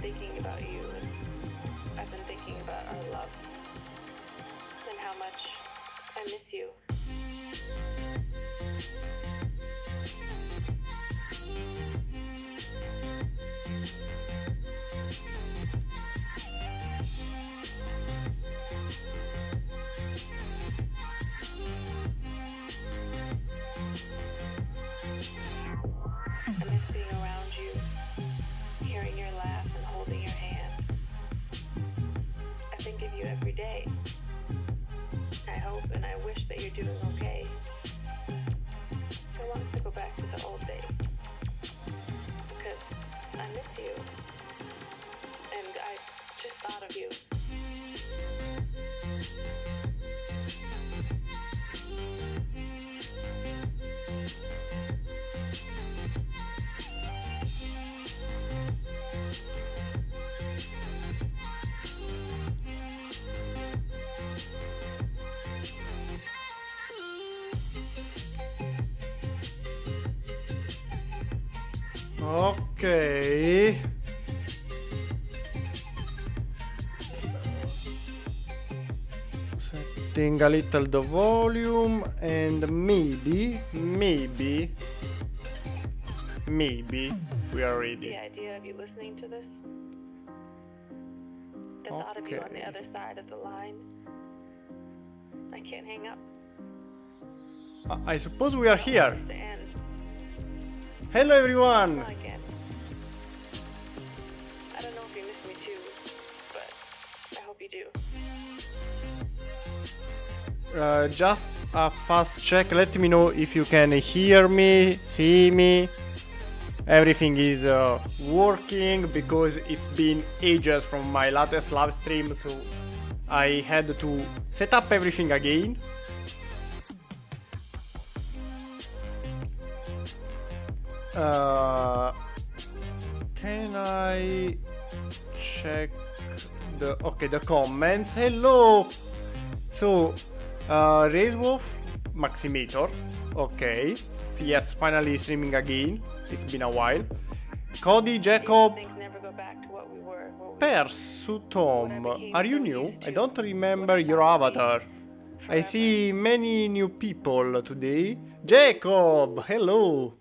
thinking about you, and I've been thinking about our love and how much I miss you. I miss being around you, hearing your laugh and holding your hand. I think of you every day. I hope and I wish that you're doing okay. I want us to go back to the old days. Because I miss you. And I just thought of you. Ok. Setting a little the volume and maybe we are ready. The idea of you listening to this. The thought of you on the other side of the line. I can't hang up. I suppose we are here. It's the end. Hello everyone. Well, again. I don't know if you miss me too, but I hope you do. Just a fast check. Let me know if you can hear me, see me. Everything is working because it's been ages from my latest live stream, so I had to set up everything again. Can I check the comments? Hello. So Raisewolf Maximator. Okay. Yes, finally streaming again. It's been a while. Cody Jacob. Things never go back to what we were. Persu Tom. Are you new? I don't remember your avatar. I see many new people today. Jacob, hello.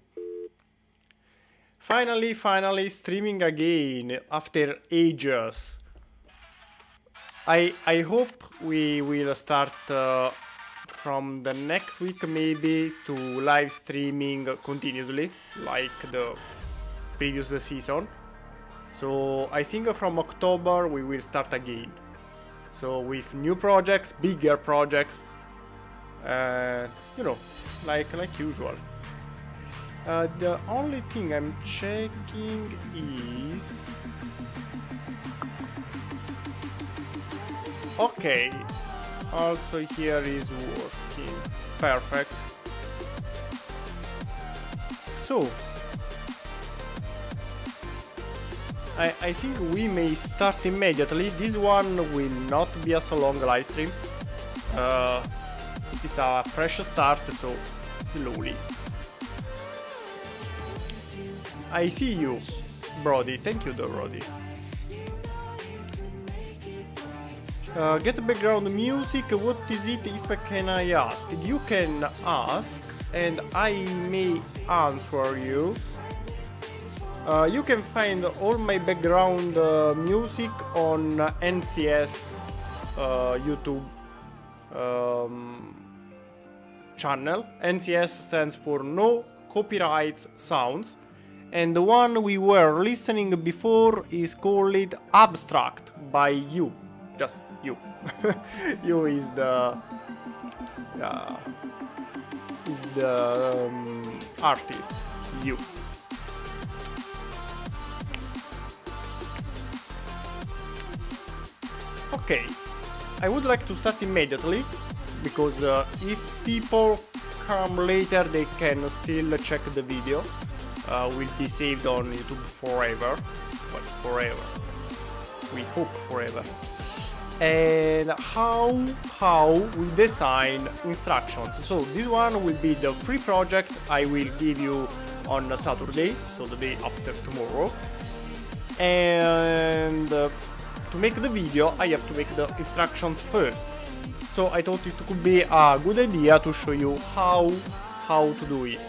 Finally streaming again after ages. I hope we will start from the next week maybe to live streaming continuously like the previous season. So I think from October we will start again. So with new projects, bigger projects, you know, like usual. The only thing I'm checking is... Okay, also here is working. Perfect. So, I think we may start immediately. This one will not be a so long live stream. It's a fresh start, so slowly. I see you, Brody. Thank you, though, Brody. Get background music. What is it, if can I ask? You can ask, and I may answer you. You can find all my background music on NCS YouTube channel. NCS stands for No Copyright Sounds. And the one we were listening before is called Abstract by You. Just You. You is the artist. You. Okay, I would like to start immediately because if people come later, they can still check the video. Will be saved on YouTube forever. Well, forever. We hope forever. And how we design instructions. So this one will be the free project I will give you on Saturday, so the day after tomorrow. and to make the video I have to make the instructions first. So I thought it could be a good idea to show you how to do it.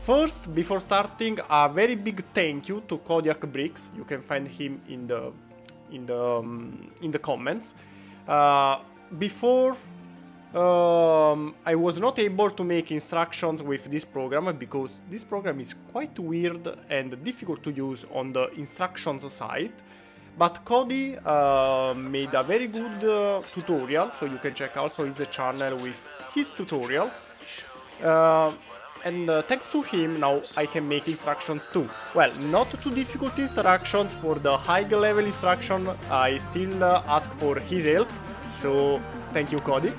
First, before starting, a very big thank you to Kodiak Bricks. You can find him in the comments. Before I was not able to make instructions with this program because this program is quite weird and difficult to use on the instructions side. But Cody made a very good tutorial, so you can check also his channel with his tutorial. And thanks to him now I can make instructions too. Well, not too difficult instructions. For the high level instruction I still ask for his help, so thank you Cody.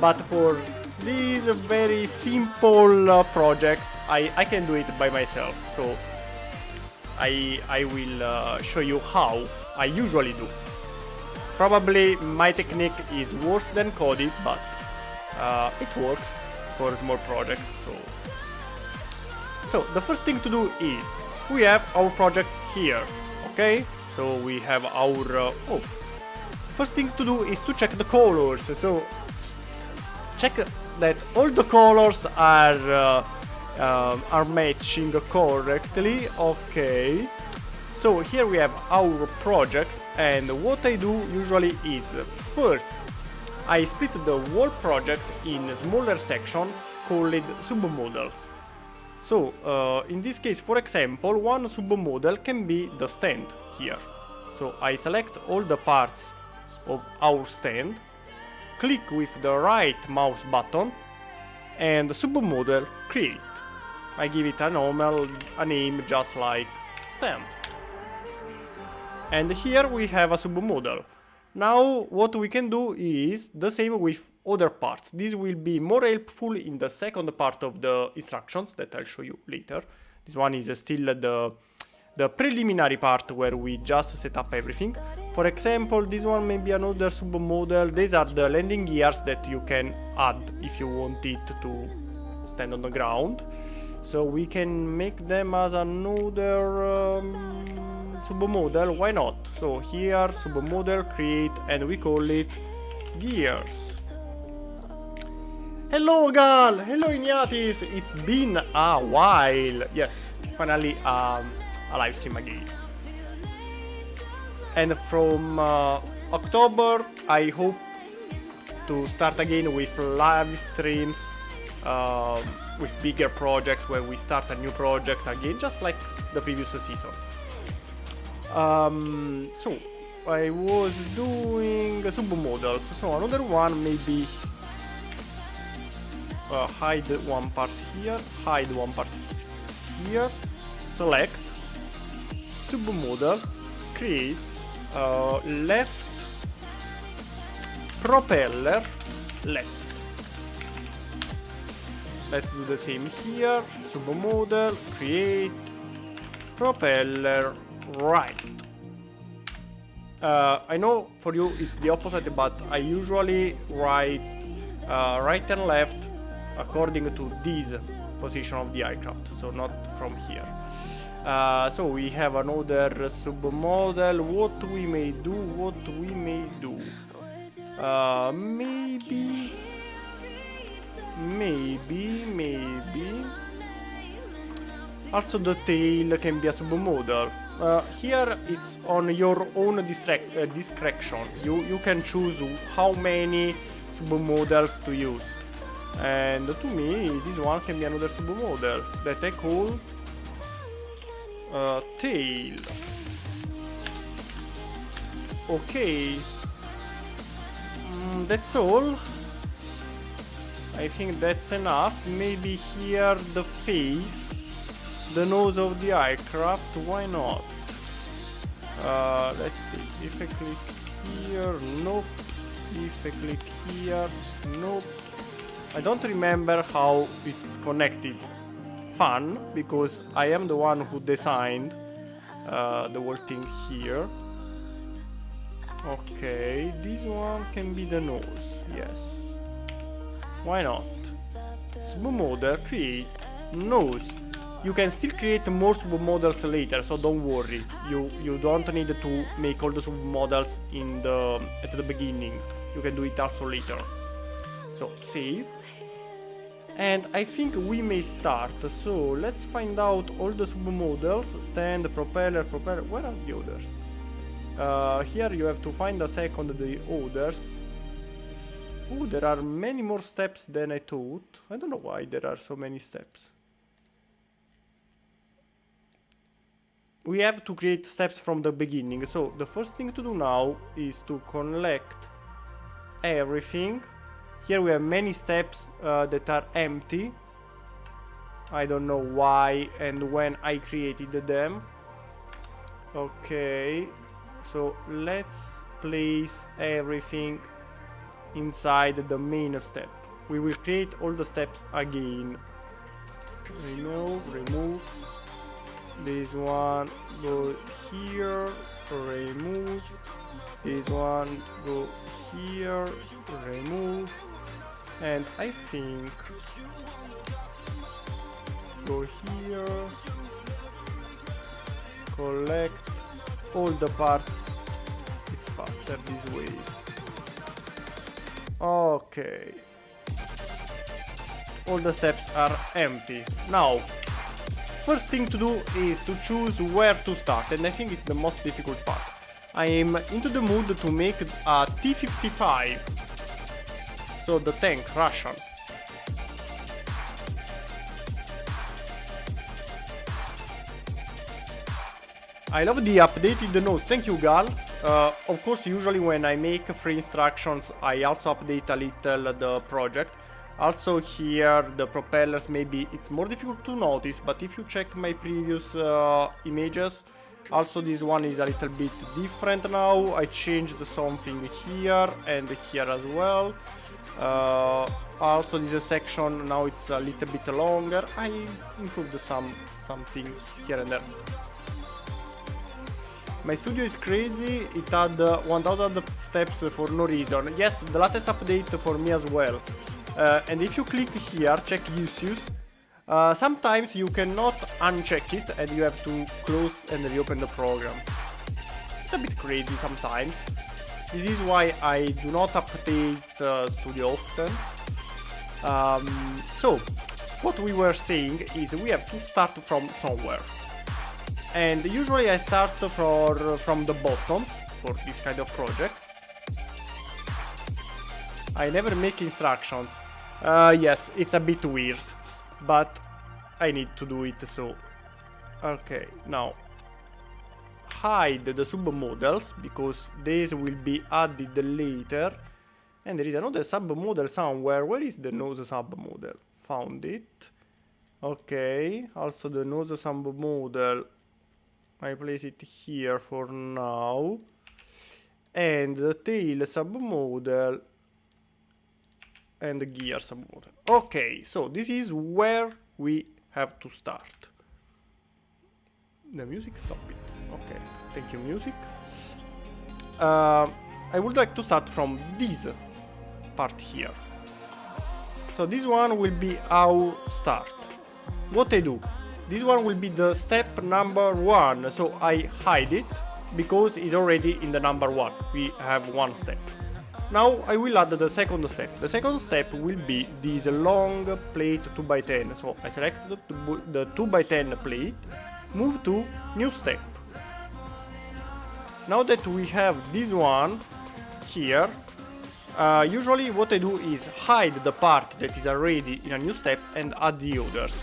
But for these very simple projects I can do it by myself, so I will show you how I usually do. Probably my technique is worse than Cody, but it works for small projects. So the first thing to do is we have our project here, okay? So we have our first thing to do is to check the colors. So check that all the colors are matching correctly. Okay. So here we have our project, and what I do usually is first I split the whole project in smaller sections called submodels. So in this case, for example, one submodel can be the stand here. So I select all the parts of our stand, click with the right mouse button, and submodel create. I give it a name just like stand. And here we have a submodel. Now what we can do is the same with other parts. This will be more helpful in the second part of the instructions that I'll show you later. This one is still the preliminary part where we just set up everything. For example, this one may be another submodel. These are the landing gears that you can add if you want it to stand on the ground. So we can make them as another submodel, why not? So here submodel create, and we call it gears. Hello Gal! Hello Ignatis! It's been a while! Yes, finally a live stream again. And from October I hope to start again with live streams with bigger projects where we start a new project again, just like the previous season. So I was doing submodels. So another one maybe hide one part here, hide one part here, select submodel, create left propeller left. Let's do the same here. Submodel, create propeller right. I know for you it's the opposite, but I usually write right and left according to this position of the aircraft, so not from here. So we have another submodel. What we may do, maybe also the tail can be a submodel. Here it's on your own discretion. You can choose how many submodels to use. And to me, this one can be another submodel that I call tail. Okay, that's all. I think that's enough. Maybe here the face, the nose of the aircraft, why not? Let's see, if I click here, nope. If I click here, nope. I don't remember how it's connected. Fun, because I am the one who designed the whole thing here. Okay, this one can be the nose, yes. Why not? Submodel, create nose. You can still create more submodels later, so don't worry. You don't need to make all the submodels at the beginning. You can do it also later. So save. And I think we may start. So let's find out all the submodels. Stand, propeller. Where are the others? Here you have to find a second the others. Oh, there are many more steps than I thought. I don't know why there are so many steps. We have to create steps from the beginning. So the first thing to do now is to collect everything. Here we have many steps that are empty. I don't know why and when I created them. Okay, so let's place everything inside the main step. We will create all the steps again. Remove. This one go here, remove. This one go here, remove. And I think go here, collect all the parts. It's faster this way. Okay, all the steps are empty. Now first thing to do is to choose where to start, and I think it's the most difficult part. I am into the mood to make a T-55, so the tank, Russian. I love the updated notes, thank you Gal. Of course, usually when I make free instructions, I also update a little the project. Also here, the propellers, maybe it's more difficult to notice, but if you check my previous images, also this one is a little bit different now. I changed something here and here as well. Also this section now it's a little bit longer. I improved something here and there. My studio is crazy, it had 1000 steps for no reason. Yes, the latest update for me as well. And if you click here, check issues, sometimes you cannot uncheck it and you have to close and reopen the program. It's a bit crazy sometimes. This is why I do not update Studio often. So, what we were saying is we have to start from somewhere. And usually I start from the bottom for this kind of project. I never make instructions. Yes, it's a bit weird, but I need to do it, so... Okay, now hide the submodels, because these will be added later. And there is another submodel somewhere. Where is the nose submodel? Found it. Okay, also the nose submodel, I place it here for now. And the tail submodel and the gear submodel. Okay, so this is where we have to start. The music, stop it. Okay, thank you, music. I would like to start from this part here. So this one will be our start. What I do? This one will be the step number 1. So I hide it because it's already in the number 1. We have one step. Now I will add the second step. The second step will be this long plate 2x10. So I select the 2x10 plate, move to new step. Now that we have this one here, usually what I do is hide the part that is already in a new step and add the others.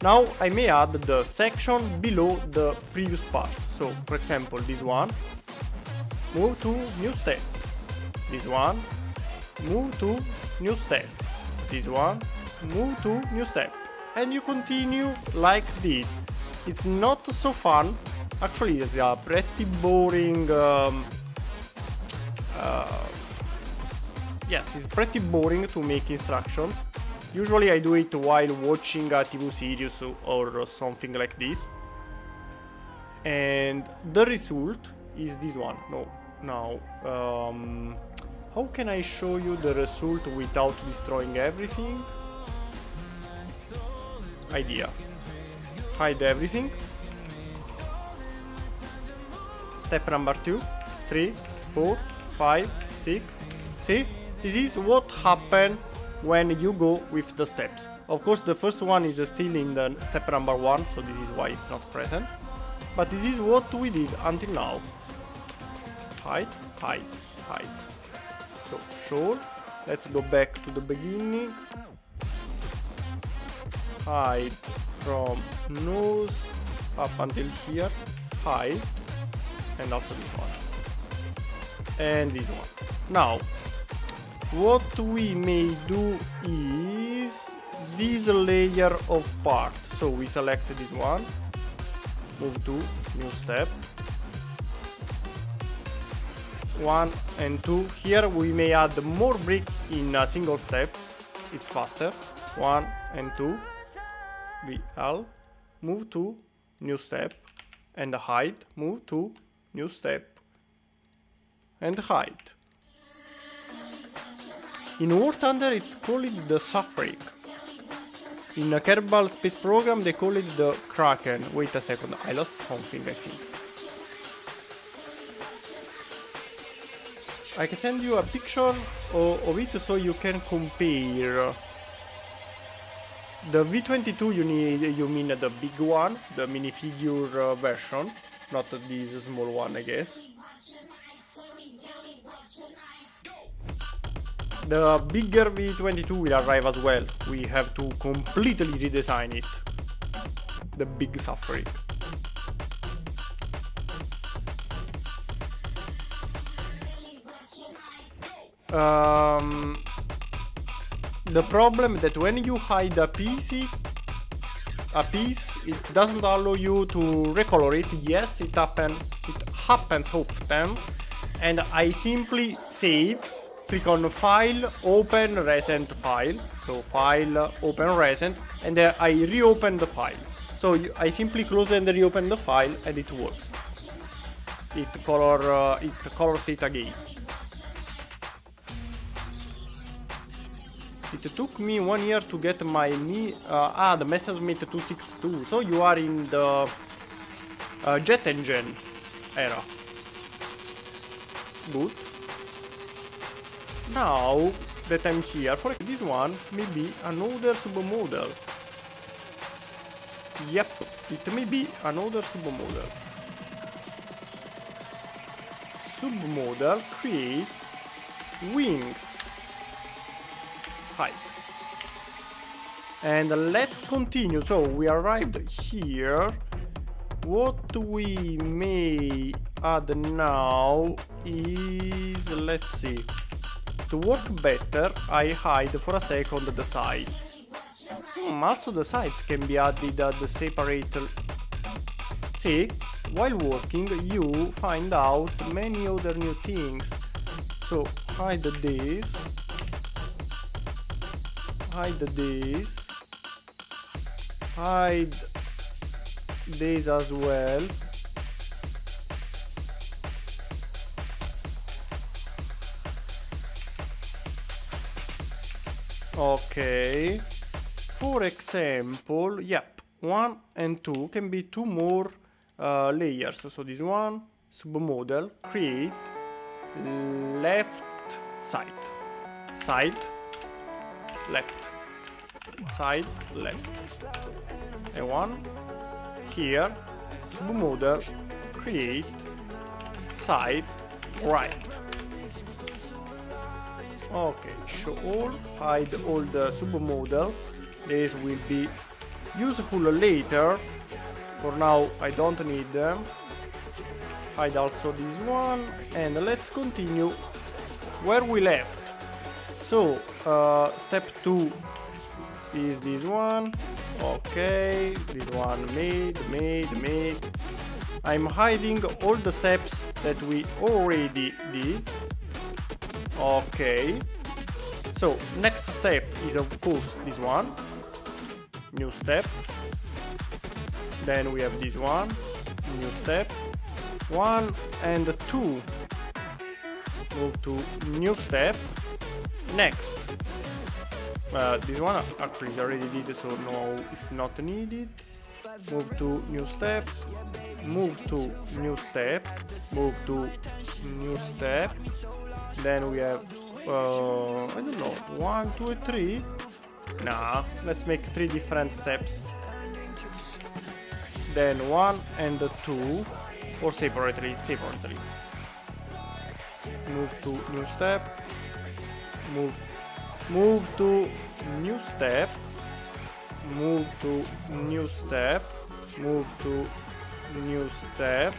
Now I may add the section below the previous part. So for example this one, move to new step. This one, move to new step. This one, move to new step. And you continue like this. It's not so fun. Actually, it's a pretty boring. Yes, it's pretty boring to make instructions. Usually I do it while watching a TV series or something like this. And the result is this one. No, now, how can I show you the result without destroying everything? Idea. hide everything. Step number 2, 3, 4, 5, 6. See? This is what happens when you go with the steps. Of course, the first one is still in the step number 1, so this is why it's not present. But this is what we did until now. Hide, hide, hide. So, show. Let's go back to the beginning. Hide from nose up until here. Hide. And also this one. And this one. Now, what we may do is this layer of part. So we select this one. Move to new step. 1 and 2. Here we may add more bricks in a single step. It's faster. 1 and 2. VL. Move to new step and hide. Move to new step and hide. In War Thunder it's called the suffering. In a Kerbal Space Program they call it the Kraken. Wait a second, I lost something I think. I can send you a picture of it so you can compare. The V22 you mean the big one, the minifigure version, not this small one I guess. The bigger V22 will arrive as well. We have to completely redesign it. The big suffering. The problem is that when you hide a piece, it doesn't allow you to recolor it. Yes, it happens often, and I simply save, click on File, Open Recent File, so File, Open Recent, and I reopen the file. So I simply close and reopen the file, and it works. It colors it again. It took me 1 year to get my the Messerschmitt 262. So you are in the jet engine era. Good. Now that I'm here, for this one, maybe another submodel. Yep, it may be another submodel. Submodel, create wings. Hide. And let's continue. So we arrived here. What we may add now is, let's see, to work better I hide for a second the sides. Also the sides can be added at the separate. See, while working you find out many other new things. So hide this, hide this, hide this as well. Okay, for example, yep, 1 and 2 can be 2 more layers. So this one, submodel, create left side, side, left, side, left, and one here, submodel, create side, right. Okay, show all, hide all the submodels. This will be useful later. For now I don't need them. Hide also this one, and let's continue where we left. So step 2 is this one. Okay, this one made. I'm hiding all the steps that we already did. Okay, so next step is of course this one, new step. Then we have this one, new step, 1 and 2, move to new step. Next, this one actually is already did, so no, it's not needed. move to new step, move to new step, move to new step. Then we have I don't know, 1, 2 and 3. Nah, let's make 3 different steps. Then 1 and 2, or separately. Move to new step, move to new step, move to new step, move to new step.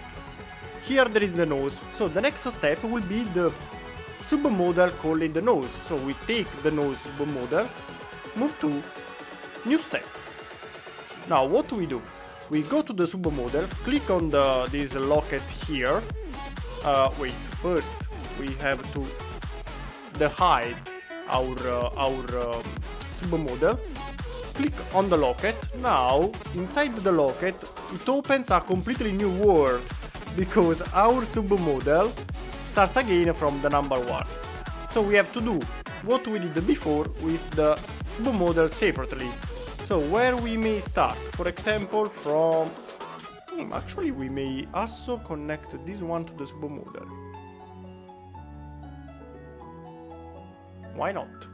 Here there is the nose, so the next step will be the submodel called the nose. So we take the nose submodel, move to new step. Now what do? We go to the submodel, click on this locket here. Wait, first we have to hide our submodel. Click on the locket. Now inside the locket it opens a completely new world, because our submodel starts again from the number 1. So we have to do what we did before with the submodel separately. So where we may start, for example, from... actually we may also connect this one to the submodel. Why not?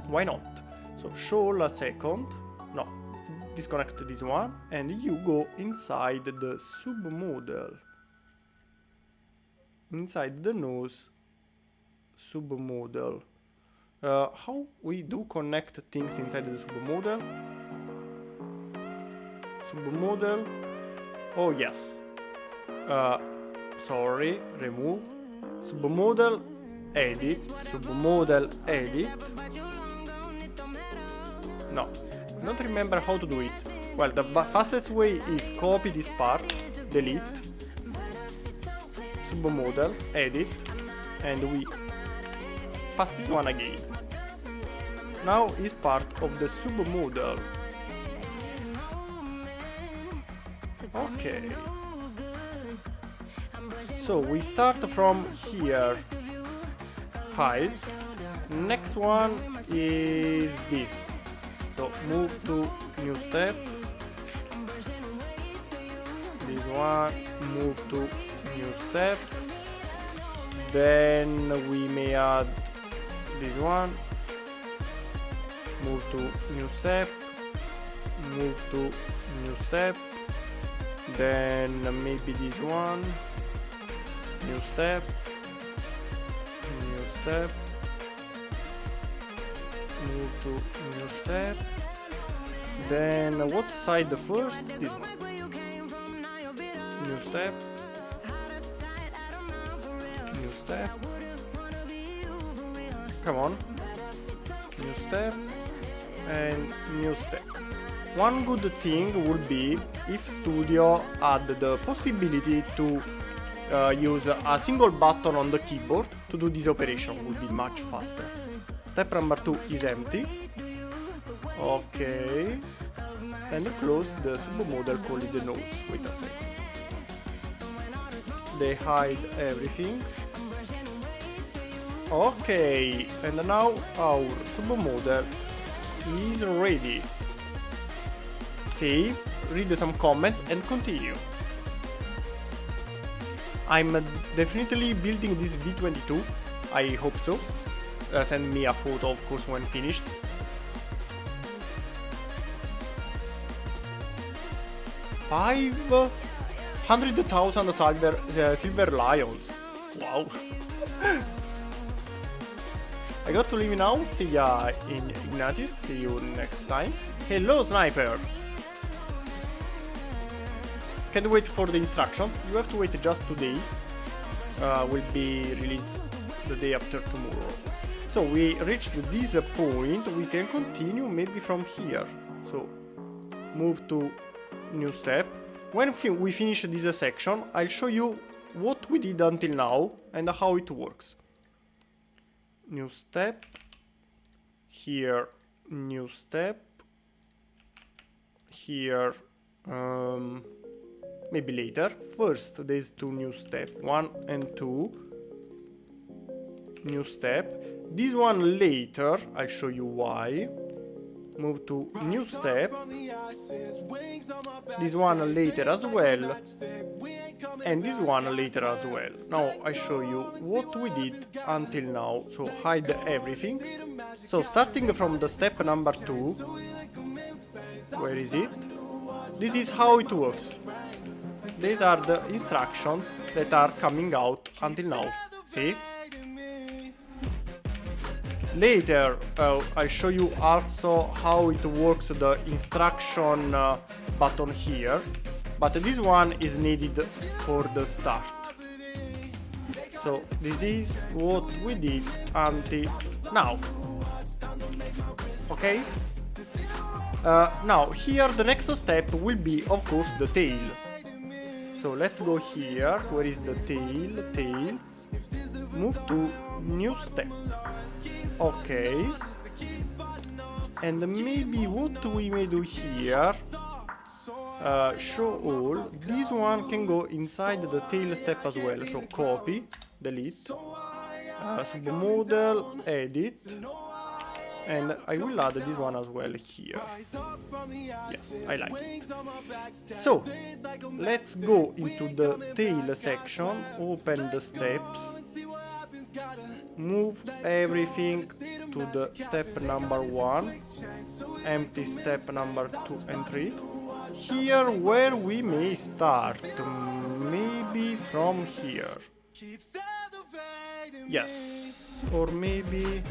Why not? So show a second. No, disconnect this one and you go inside the submodel. Inside the nose submodel. How we do connect things inside the submodel? Submodel. Oh yes. Sorry, remove. Submodel, edit. Submodel, edit. No, I don't remember how to do it. Well, the fastest way is copy this part, delete, submodel, edit, and we pass this one again. Now is part of the submodel. Okay. So we start from here. Hide. Next one is this. So move to new step. This one, move to new step. Then we may add this one. Move to new step. Move to new step. Then maybe this one. New step. New step. Move to new step. Then what side first? This one. New step. New step. Come on. New step. And new step. One good thing would be if Studio had the possibility to use a single button on the keyboard to do this operation. Would be much faster. Step number 2 is empty. Okay. And close the submodel called the nose. Wait a second. They hide everything. Okay. And now our submodel is ready. Save, read some comments and continue. I'm definitely building this V22. I hope so. Send me a photo, of course, when finished. $500,000 silver lions. Wow. I got to leave now. See ya in Ignatius. See you next time. Hello, Sniper. Can't wait for the instructions. You have to wait just 2 days. Will be released the day after tomorrow. So we reached this point. We can continue maybe from here. So move to new step. When we finish this section, I'll show you what we did until now and how it works. New step. Here, new step. Here, maybe later. First, there's 2 new steps, 1 and 2. New step. This one later, I'll show you why. Move to new step. this one later as well, and this one later as well. Now I show you what we did until now. So hide everything. So starting from the step number 2, where is it? This is how it works. These are the instructions that are coming out until now. See? Later I'll show you also how it works, the instruction button here, but this one is needed for the start. So this is what we did until now. Okay? Now here the next step will be of course the tail. So let's go here. Where is the tail? Tail. Move to new step. Okay. And maybe what we may do here, show all. This one can go inside the tail step as well. So copy, delete, submodel, edit, and I will add this one as well here. Yes, I like it. So let's go into the tail section, open the steps, move everything to the step number 1, empty step number 2 and 3. Here where we may start, maybe from here. Yes, or maybe,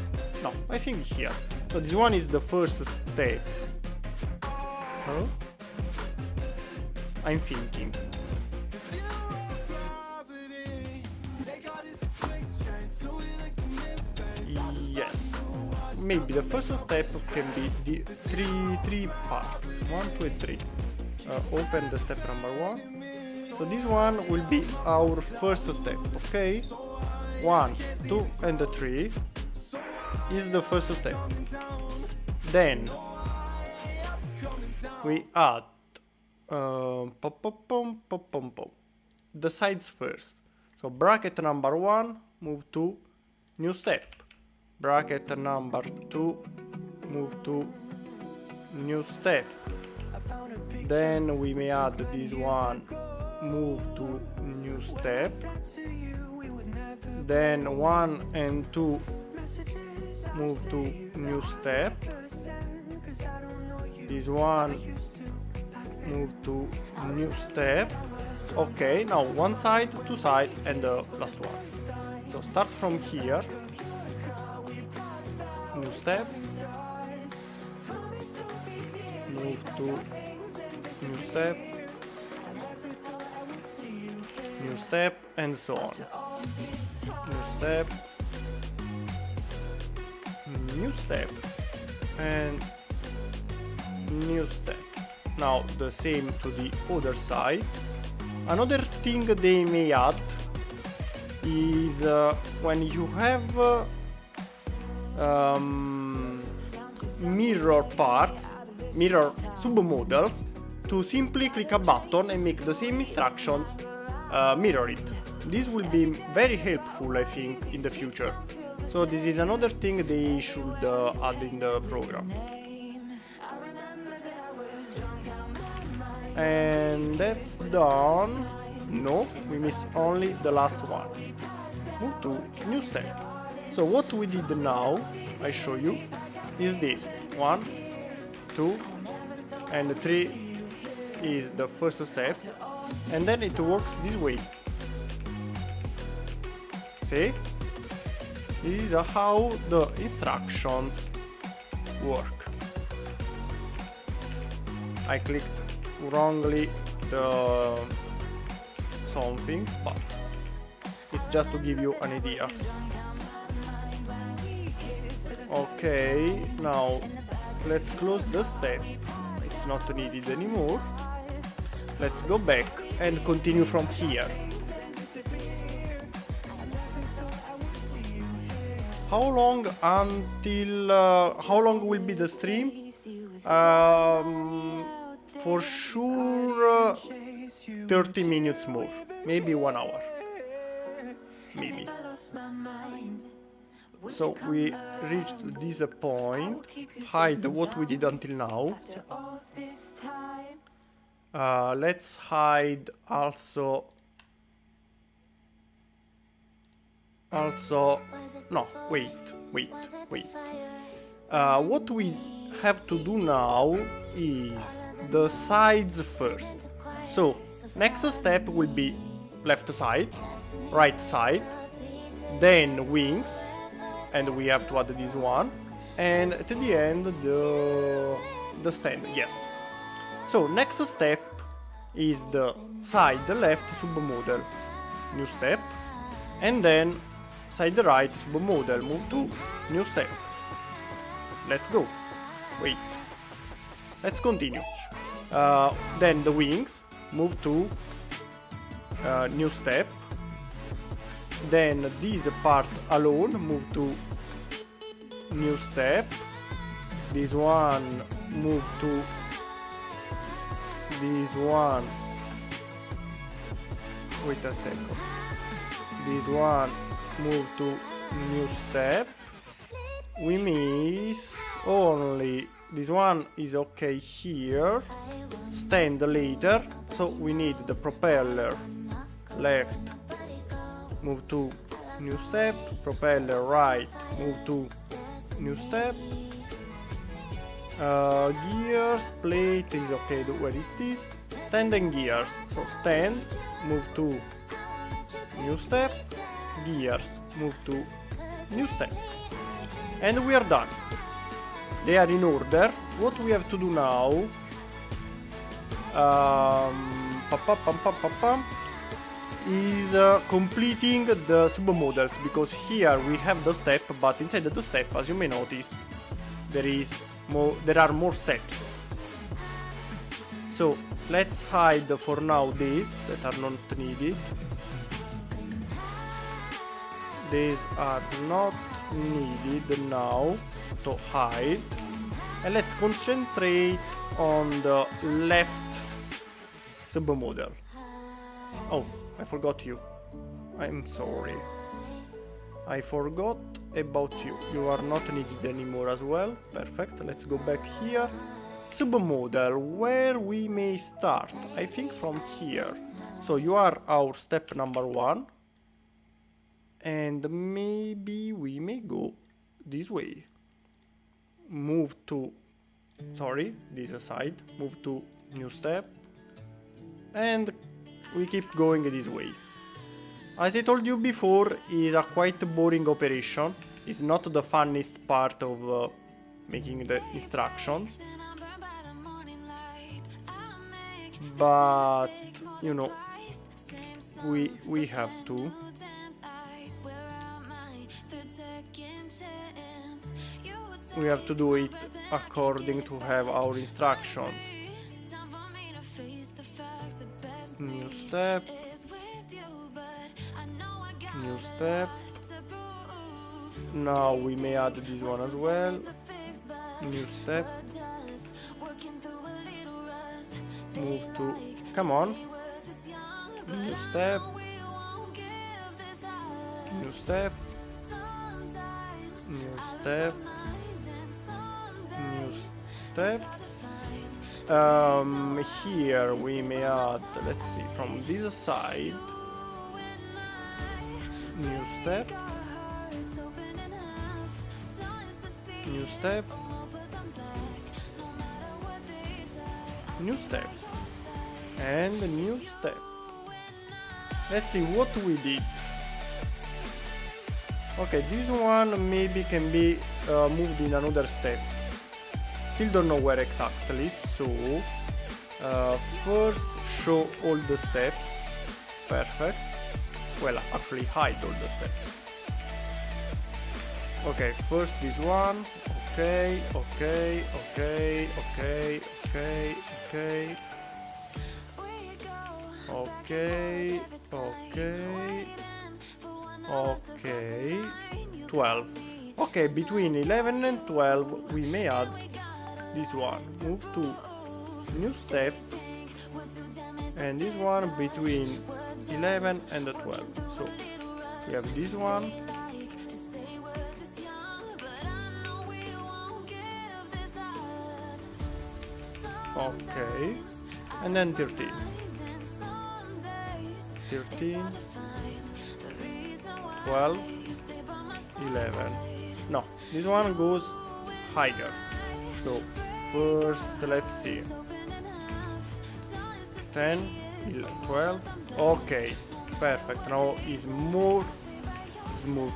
no, I think here. So this one is the first step. Huh? I'm thinking. Yes, maybe the first step can be the three parts, 1, 2 and 3. Open the step number 1. So this one will be our first step, okay? 1, 2 and 3 is the first step. Then we add the sides first. So bracket number 1, move to new step. Bracket number 2, move to new step. Then we may add this one, move to new step. Then 1 and 2, move to new step. This one, move to new step. Okay, now one side, two side, and the last one. So start from here. New step. Move to new step. New step, and so on. New step. New step. And new step. Now the same to the other side. Another thing they may add is when you have mirror parts, mirror submodels, to simply click a button and make the same instructions mirror it. This will be very helpful, I think, in the future. So this is another thing they should add in the program. And that's done. No, we miss only the last one. Move to new step. So what we did now, I show you, is this. 1, 2, and 3 is the first step. And then it works this way. See? This is how the instructions work. I clicked wrongly the something, but it's just to give you an idea. Okay, now let's close the step. It's not needed anymore. Let's go back and continue from here. How long until how long will be the stream? For sure 30 minutes more, maybe 1 hour, maybe. So we reached this point, hide what we did until now. Let's hide also, no, wait. What we have to do now is the sides first. So next step will be left side, right side, then wings, and we have to add this one, and at the end the stand, yes. So next step is the side left submodel, new step, and then side right submodel, move to new step. Let's go. Wait. Let's continue. Then the wings, move to new step. Then this part alone, move to new step. This one, move to this one. Wait a second. This one, move to new step. We miss only this one is okay here. Stand later, so we need the propeller left, move to new step, propeller right, move to new step. Gears, plate is okay where it is. Stand and gears, so stand, move to new step, gears, move to new step. And we are done. They are in order. What we have to do now is completing the submodels, because here we have the step, but inside the step, as you may notice, there are more steps. So let's hide for now these that are not needed. These are not needed now, so hide, and let's concentrate on the left submodel. Oh, I forgot you. I'm sorry. I forgot about you. You are not needed anymore as well. Perfect. Let's go back here. Submodel, where we may start. I think from here. So you are our step number 1. And maybe we may go this way. Move to, sorry, this side. Move to new step. And we keep going this way. As I told you before, it's a quite boring operation. It's not the funniest part of making the instructions. But, you know, we have to. We have to do it according to have our instructions. New step. New step. Now we may add this one as well. New step. Move to, come on. New step. New step. New step. New step. Here we may add, let's see, from this side. New step. New step. New step. And a new step. Let's see what we did. Okay, this one maybe can be moved in another step. Still don't know where exactly, so first show all the steps. Perfect. Well, actually hide all the steps. Okay, first this one. Okay, okay, okay, okay, okay, okay. Okay, okay, okay, 12. Okay, between 11 and 12 we may add this one. Move to new step, and this one between 11 and 12. So we have this one, Okay. And then 13. 13. 12. 11. No, this one goes higher. So first, let's see. 10, 11, 12. Okay, perfect. Now it's more smooth.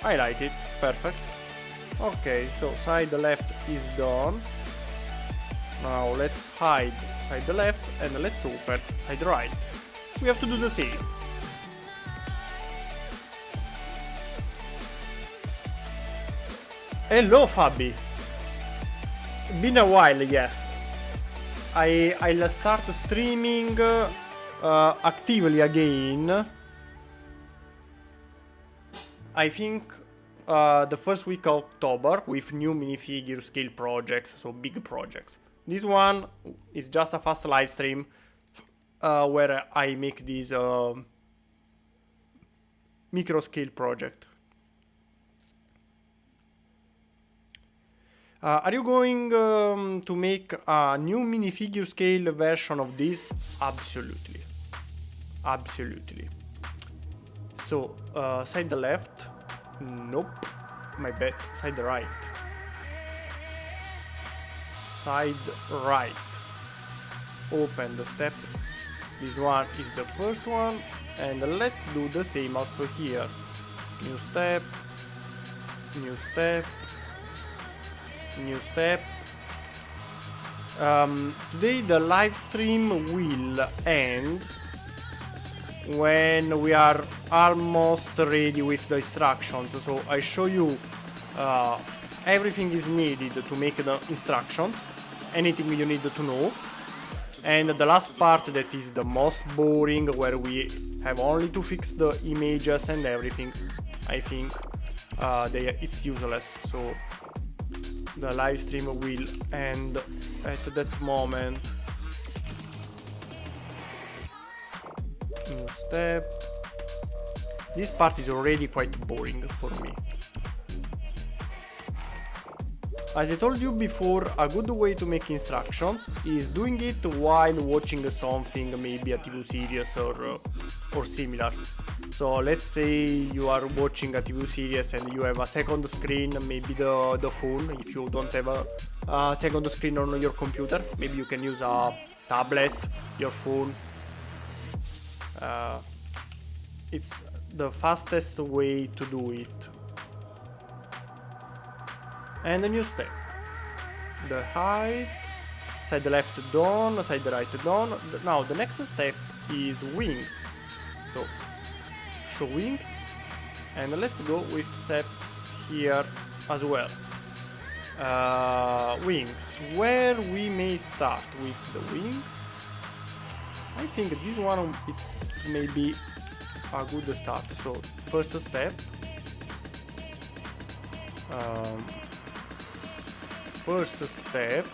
I like it. Perfect. Okay, so side left is done. Now let's hide side left and let's open side right. We have to do the same. Hello Fabi. Been a while, yes. I'll start streaming actively again. I think the first week of October with new minifigure scale projects, so big projects. This one is just a fast live stream where I make this micro scale project. Are you going to make a new minifigure scale version of this? Absolutely. Absolutely. So, side left. Nope. My bad. Side right. Side right. Open the step. This one is the first one. And let's do the same also here. New step. New step. New step. Today the live stream will end when we are almost ready with the instructions. So I show you everything is needed to make the instructions, anything you need to know, and the last part that is the most boring, where we have only to fix the images and everything. I think it's useless. So the live stream will end at that moment. New step. This part is already quite boring for me. As I told you before, a good way to make instructions is doing it while watching something, maybe a TV series or similar. So let's say you are watching a TV series and you have a second screen, maybe the phone. If you don't have a second screen on your computer, maybe you can use a tablet, your phone. It's the fastest way to do it. And a new step. The height, side left done, side right done. Now the next step is wings. So show wings, and let's go with steps here as well. Wings, where we may start with the wings. I think this one it may be a good start. So first step. First step,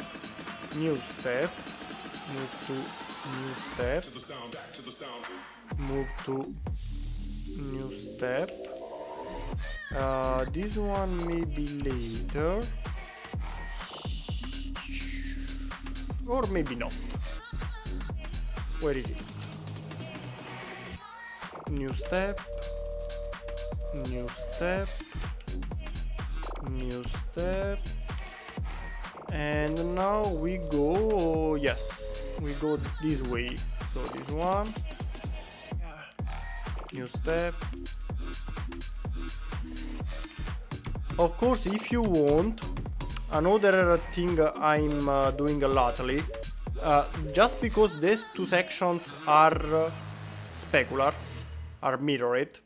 new step, move to new step, move to new step. This one may be later, or maybe not. Where is it? New step, new step, new step. And now we go, yes, we go this way. So this one, new step. Of course, if you want, another thing I'm doing lately, just because these two sections are specular, are mirrored,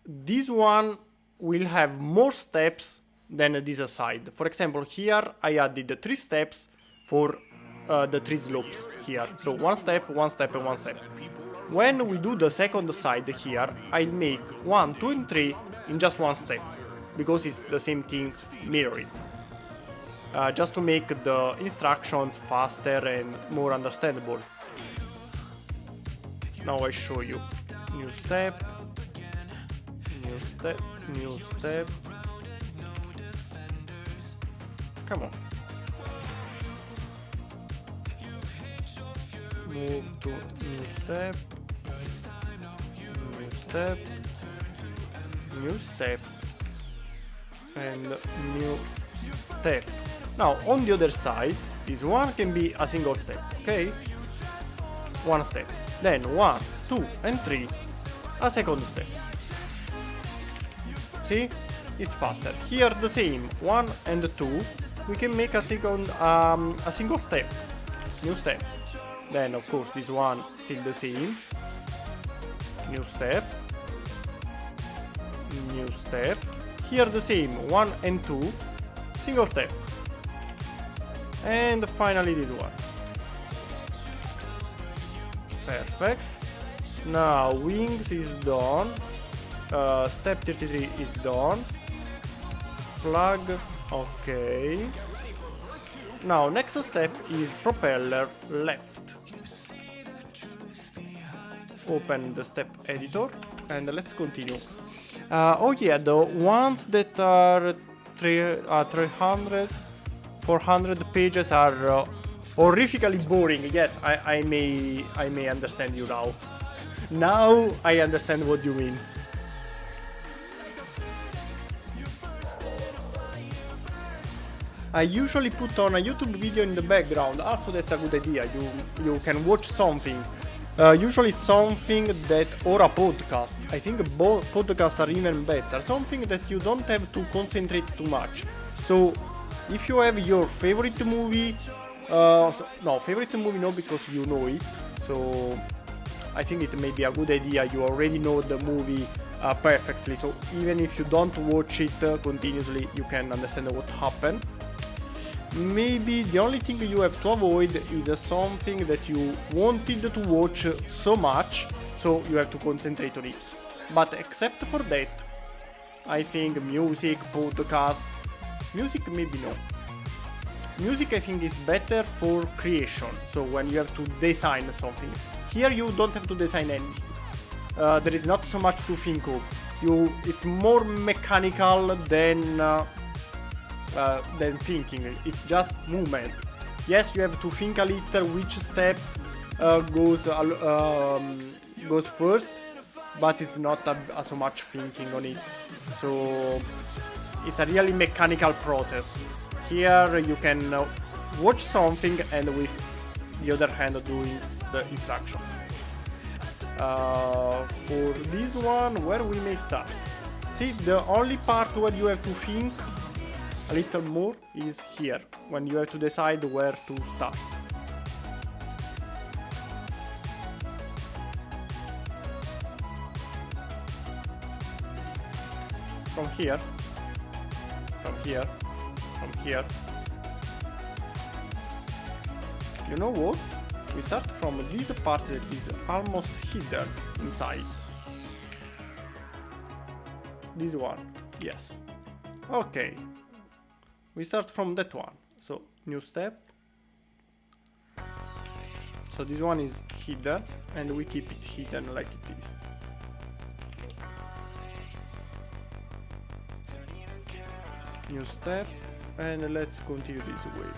this one will have more steps than this side. For example, here I added 3 steps for the 3 slopes here. So one step, one step, and one step. When we do the second side here, I'll make 1, 2, and 3 in just one step, because it's the same thing mirrored. Just to make the instructions faster and more understandable. Now I show you. New step, new step, new step. Come on. Move to new step. New step. New step. And new step. Now on the other side, this one can be a single step, okay? One step. Then 1, 2 and 3, a second step. See? It's faster. Here the same, 1 and 2, we can make a single step. New step. Then of course this one still the same. New step. New step. Here the same, 1 and 2, single step. And finally this one. Perfect. Now wings is done. Step 33 is done. Flag, okay. Now next step is propeller left. Open the step editor and let's continue. Oh yeah, the ones that are 300, 400 pages are horrifically boring. Yes, I may understand you now. Now I understand what you mean. I usually put on a YouTube video in the background. Also, that's a good idea. You can watch something. Usually something that, or a podcast. I think both podcasts are even better. Something that you don't have to concentrate too much. So, if you have your favorite movie, favorite movie no, because you know it. So, I think it may be a good idea. You already know the movie perfectly. So, even if you don't watch it continuously, you can understand what happened. Maybe the only thing you have to avoid is something that you wanted to watch so much, so you have to concentrate on it. But except for that, I think music, podcast, music maybe no. Music I think is better for creation, so when you have to design something. Here you don't have to design anything. There is not so much to think of. It's more mechanical than thinking. It's just movement. Yes, you have to think a little which step goes first, but it's not so much thinking on it. So it's a really mechanical process. Here you can watch something and with the other hand doing the instructions. For this one, where we may start. See, the only part where you have to think a little more is here, when you have to decide where to start. From here, from here, from here. You know what? We start from this part that is almost hidden inside. This one, yes. Okay. We start from that one, so new step. So this one is hidden and we keep it hidden like it is. New step and let's continue this way.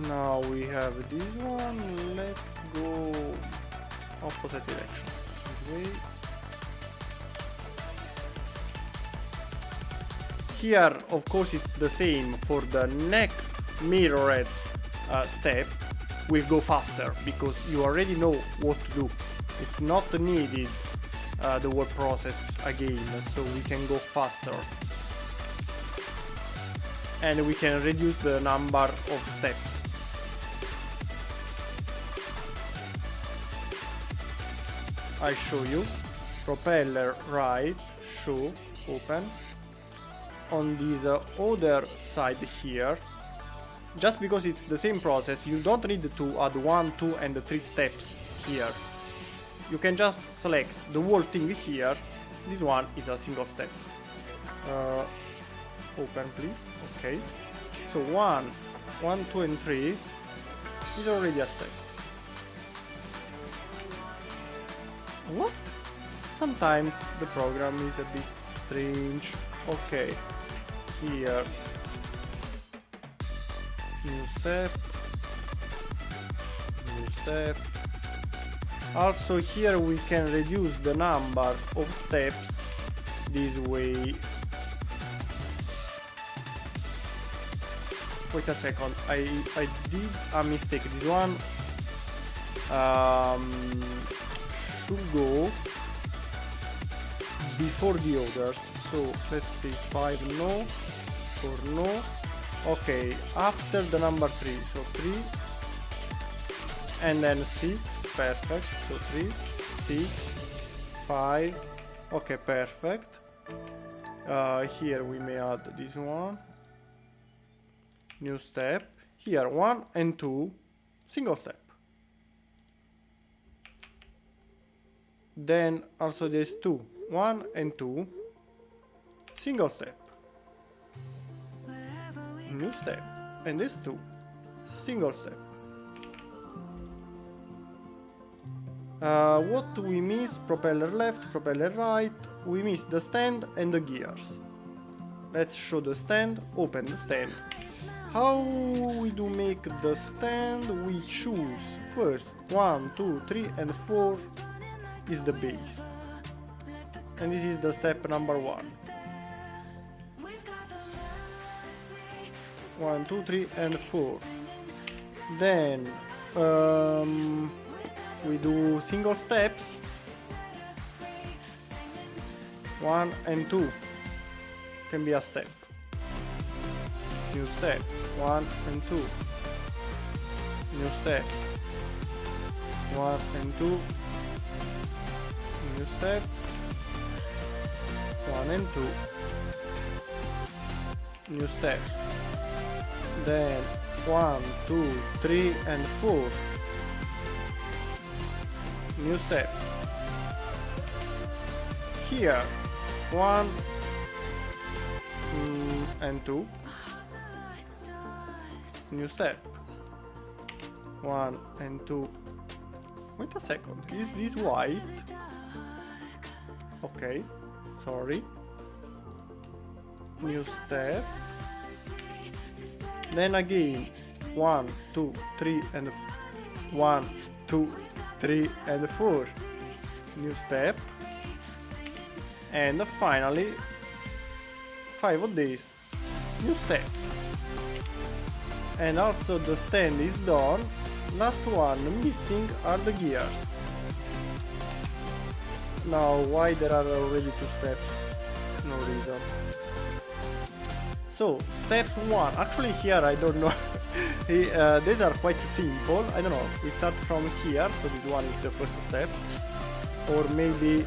Now we have this one, let's go opposite direction. This way. Here, of course, it's the same. For the next mirrored step, we'll go faster because you already know what to do. It's not needed the whole process again, so we can go faster. And we can reduce the number of steps. I show you. Propeller right, show, open. On this other side here, just because it's the same process, you don't need to add 1, 2 and 3 steps here. You can just select the whole thing here. This one is a single step. Open please. Okay. So 1, 2 and 3. is already a step. What? Sometimes the program is a bit strange. Okay, here, new step, new step. Also here we can reduce the number of steps this way. Wait a second, I did a mistake. This one should go before the others. So let's see, 5 no, 4 no. Okay, after the number 3, so 3 and then 6, perfect. So 3, 6, 5. Okay, perfect. Here we may add this one. New step. Here 1 and 2, single step. Then also there's 2, 1 and 2, single step. New step. And this 2, single step. What we miss? Propeller left, propeller right. We miss the stand and the gears. Let's show the stand. Open the stand. How we do make the stand? We choose first 1, 2, 3 and 4 is the base. And this is the step number 1. 1, 2, 3 and 4. Then we do single steps. 1 and 2 can be a step. New step. 1 and 2. New step. 1 and 2. New step. 1 and 2. New step. Then 1, 2, 3 and 4. New step. Here 1 and 2. New step. 1 and 2. Wait a second, is this white? Okay, sorry. New step. Then again 1, 2, 3 and 1, 2, 3 and 4. New step. And finally 5 of these. New step. And also the stand is done. Last one missing are the gears. Now why there are already 2 steps? No reason. So step 1, actually here I don't know. These are quite simple. I don't know, we start from here, so this one is the first step, or maybe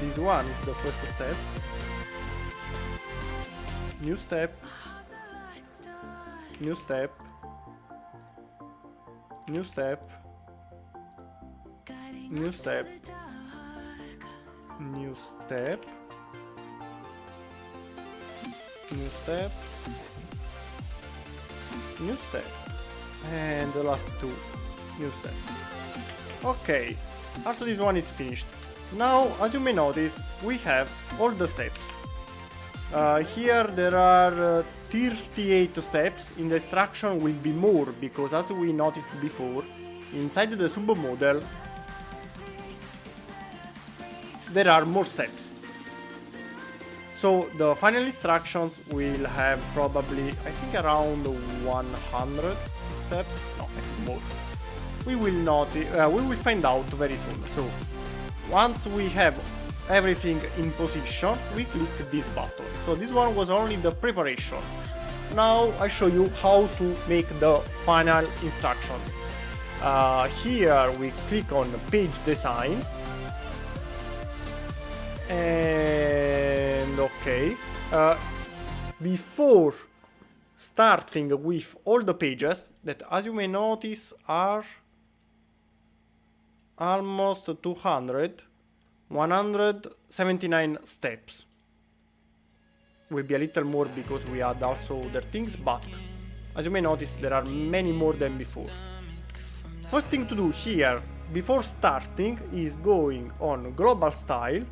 this one is the first step. New step. New step. New step. New step. New step. New step. New step. And the last 2. New step. Okay. Also this one is finished. Now, as you may notice, we have all the steps. Here there are 38 steps. In the instruction will be more, because as we noticed before, inside the submodel there are more steps. So the final instructions will have probably, I think, around 100 steps. No, I think more. We will find out very soon. So once we have everything in position, we click this button. So this one was only the preparation. Now I show you how to make the final instructions. Here we click on page design, and okay, before starting with all the pages that, as you may notice, are almost 179 steps. Will be a little more because we add also other things, but As you may notice, there are many more than before. First thing to do here, before starting, is going on global style,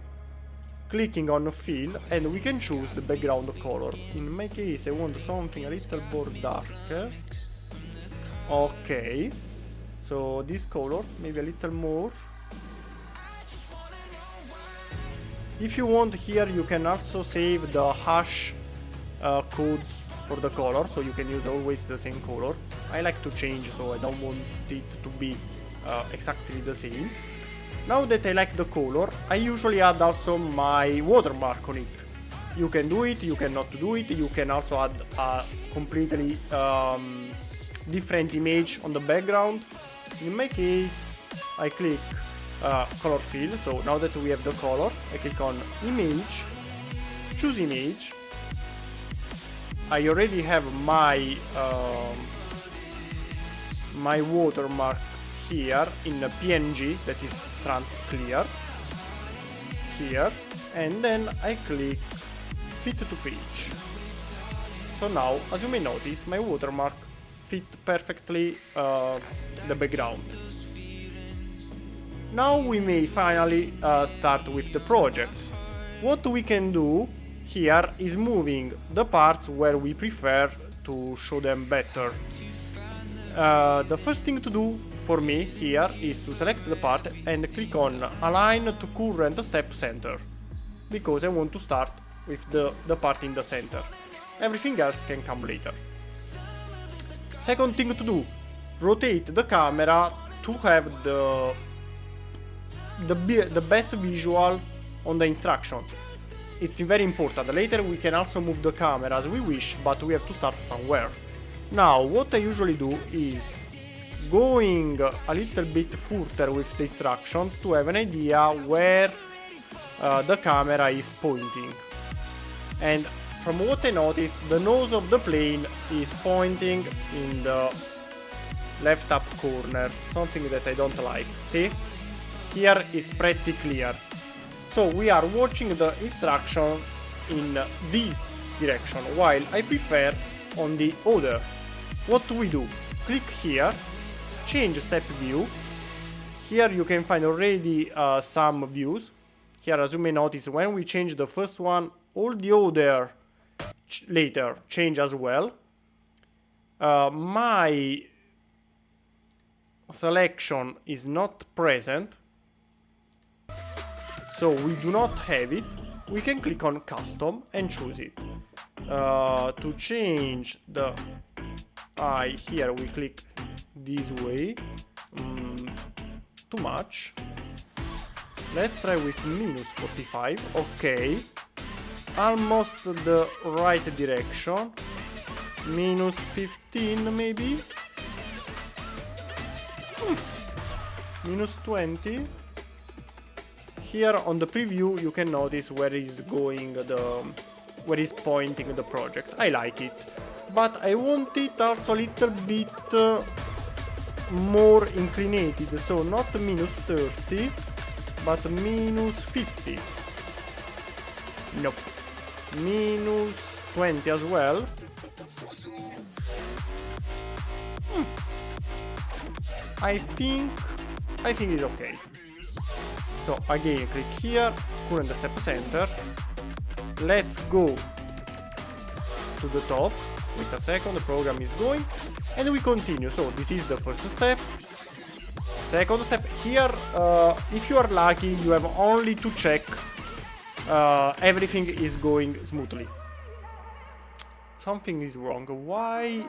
clicking on fill, and we can choose the background color. In my case, I want something a little more darker. Okay, so this color, maybe a little more. If you want here, you can also save the hash code for the color, so you can use always the same color. I like to change, so I don't want it to be exactly the same. Now that I like the color, I usually add also my watermark on it. You can do it, you cannot do it, you can also add a completely different image on the background. In my case, I click color fill, so now that we have the color, I click on image, choose image. I already have my my watermark here in a PNG that is trans clear here, and then I click fit to page. So now, as you may notice, my watermark fit perfectly the background. Now we may finally start with the project. What we can do here is moving the parts where we prefer to show them better. The first thing to do for me here is to select the part and click on align to current step center, because I want to start with the part in the center. Everything else can come later. Second thing to do, rotate the camera to have the best visual on the instruction. It's very important. Later we can also move the camera as we wish, but we have to start somewhere. Now, what I usually do is going a little bit further with the instructions to have an idea where the camera is pointing. And from what I noticed, the nose of the plane is pointing in the left up corner, something that I don't like. See? Here it's pretty clear. So we are watching the instruction in this direction, while I prefer on the other. What do we do? Click here, change step view. Here you can find already some views. Here, as you may notice, when we change the first one, all the other later change as well. My selection is not present, so we do not have it. We can click on custom and choose it. To change the eye here, we click this way. Too much. Let's try with -45. Okay, almost the right direction. -15 maybe. -20. Here on the preview you can notice where is going where is pointing the project. I like it, but I want it also a little bit more inclinated, so not -30 but -50. Nope. -20 as well. I think it's okay. So again, click here, current step center. Let's go to the top. Wait a second, the program is going, and we continue. So this is the first step. Second step. Here, if you are lucky, you have only to check everything is going smoothly. Something is wrong. Why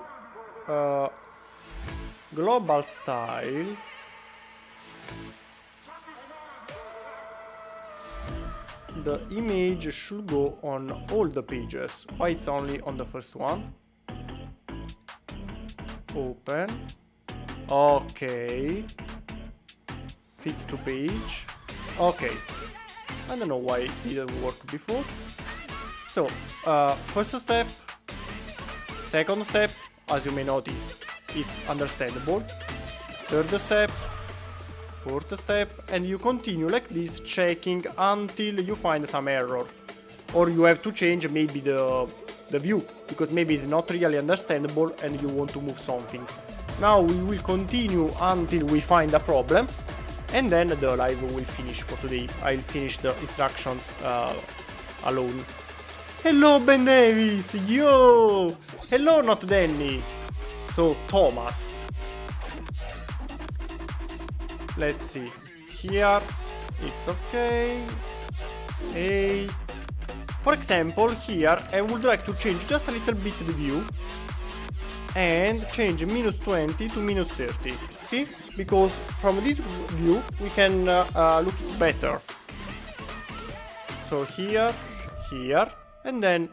global style? The image should go on all the pages. Why it's only on the first one? Open. Okay. Fit to page. Okay. I don't know why it didn't work before. So, first step. Second step, as you may notice, it's understandable. Third step. Fourth step, and you continue like this, checking until you find some error, or you have to change maybe the the view, because maybe it's not really understandable and you want to move something. Now we will continue until we find a problem, and then the live will finish for today. I'll finish the instructions alone. Hello Ben Davis, yo! Hello not Danny, so Thomas. Let's see, here it's okay, 8. For example, here I would like to change just a little bit the view and change -20 to -30. See? Because from this view we can look it better. So here, here, and then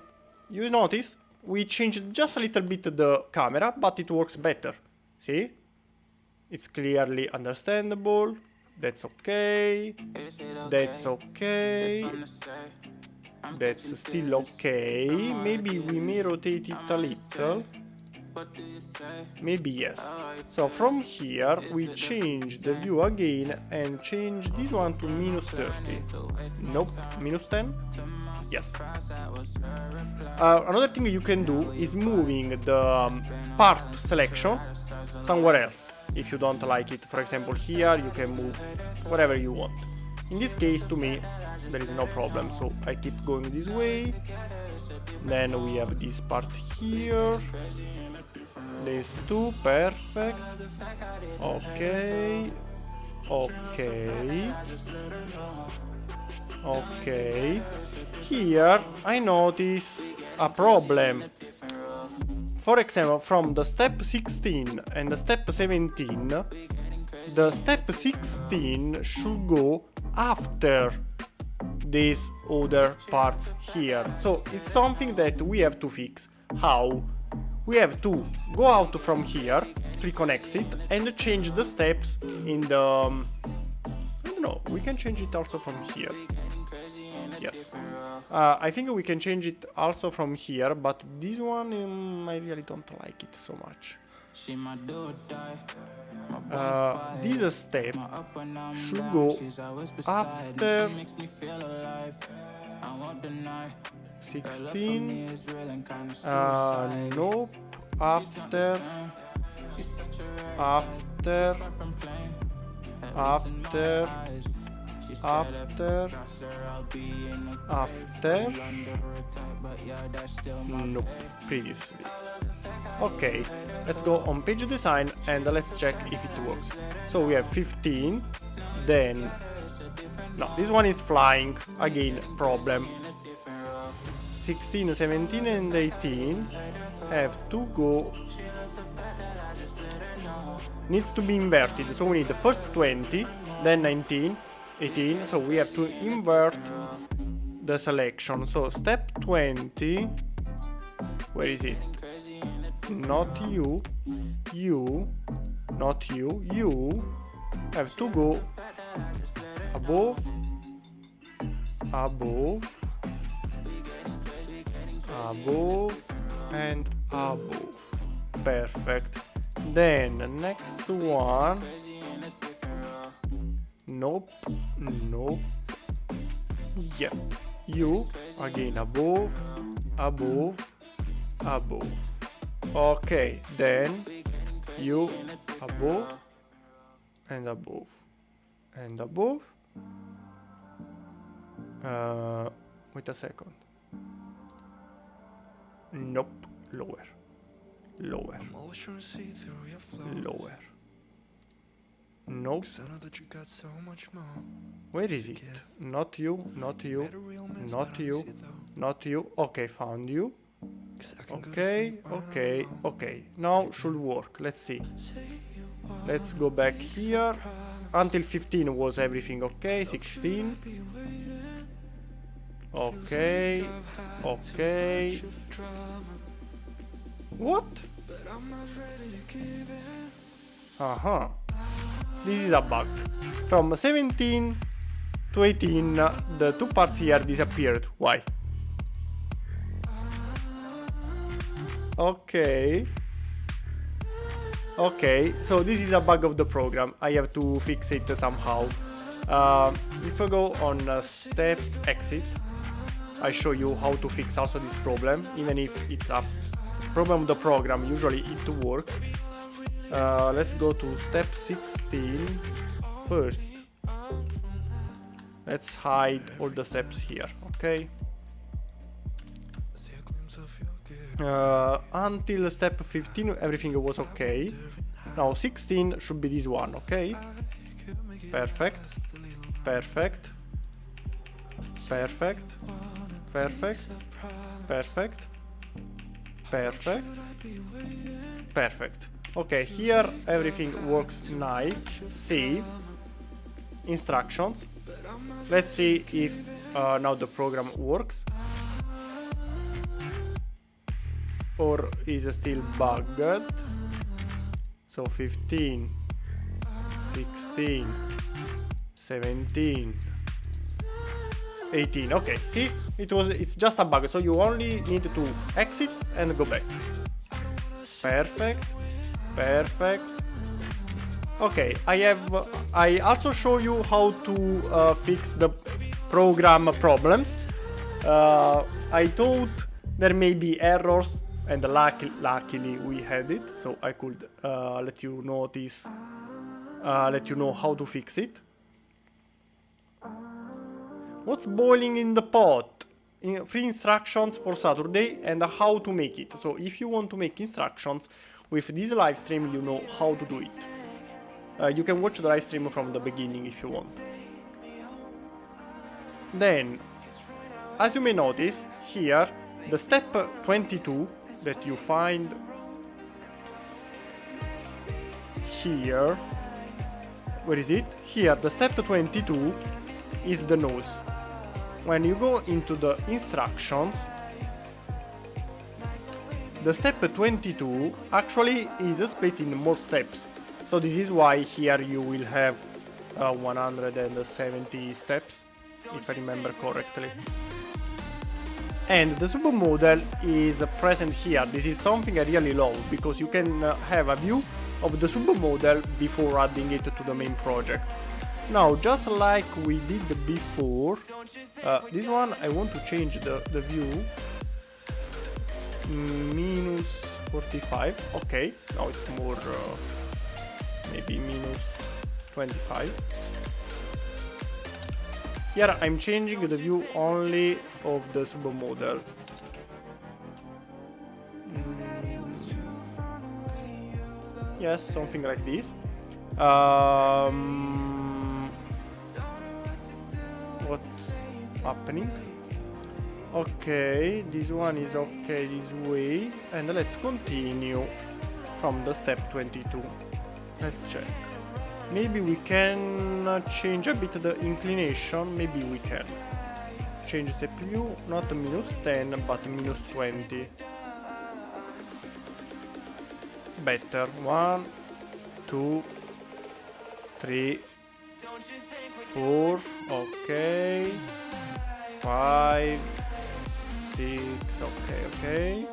you notice we changed just a little bit the camera, but it works better. See? It's clearly understandable. That's okay. That's okay. That's still okay. Maybe we may rotate it a little. Maybe yes. So from here we change the view again and change this one to -30. Nope, -10. Yes. Another thing you can do is moving the part selection somewhere else. If you don't like it, for example here, you can move wherever you want. In this case, to me, there is no problem, so I keep going this way. Then we have this part here. These two, perfect. Okay. Okay. Okay. Here I notice a problem. For example, from the step 16 and the step 17, the step 16 should go after these other parts here. So it's something that we have to fix. How? We have to go out from here, click on exit, and change the steps in the... I don't know, we can change it also from here. Yes. I think we can change it also from here, but this one I really don't like it so much. This step should go after 16. Nope. After. Nope, previously. Okay, let's go on page design and let's check if it works. So we have 15, then... No, this one is flying, again, problem. 16, 17 and 18 have to go... Needs to be inverted, so we need the first 20, then 19, 18, so we have to invert the selection. So step 20, where is it? Not you, you, not you, you have to go above, above, above, and above. Perfect. Then the next one. Nope, nope. Yep. You again above, above, above. Okay, then you above and above and above. Wait a second. Nope, lower, lower, lower. Nope. Where is it? Not you, not you, not you, not you. Okay, found you. Okay, okay, okay. Now should work. Let's see. Let's go back here. Until 15 was everything okay. 16. Okay, okay. What? Uh-huh. This is a bug. From 17 to 18, the two parts here disappeared. Why? Okay. Okay, so this is a bug of the program. I have to fix it somehow. If I go on step exit, I show you how to fix also this problem, even if it's a problem of the program, usually it works. Let's go to step 16 first. Let's hide all the steps here, okay? Until step 15 everything was okay. Now 16 should be this one, okay? Perfect. Perfect. Perfect. Perfect. Perfect. Perfect. Perfect. Okay, here everything works nice. Save. Instructions. Let's see if now the program works. Or is still bugged. So 15, 16, 17, 18. Okay, see, it's just a bug, so you only need to exit and go back. Perfect. Perfect. Okay, I also show you how to fix the program problems. I thought there may be errors, and luckily we had it, so I could let you notice, let you know how to fix it. What's boiling in the pot? 3 instructions for Saturday and how to make it. So if you want to make instructions with this live stream, you know how to do it. You can watch the live stream from the beginning if you want. Then, as you may notice, here, the step 22 that you find here, where is it? Here, the step 22 is the nose. When you go into the instructions, the step 22 actually is split in more steps. So this is why here you will have 170 steps, if I remember correctly. And the submodel is present here. This is something I really love, because you can have a view of the submodel before adding it to the main project. Now, just like we did before, this one I want to change the view. Minus 45, okay, now it's more, maybe minus 25. Here I'm changing the view only of the submodel. Yes, something like this. What's happening? Okay, this one is okay this way, and let's continue from the step 22. Let's check. Maybe we can change a bit the inclination, maybe we can. Change the view, not minus 10, but minus 20. Better. 1, 2, 3, 4, okay. 5, 6, okay.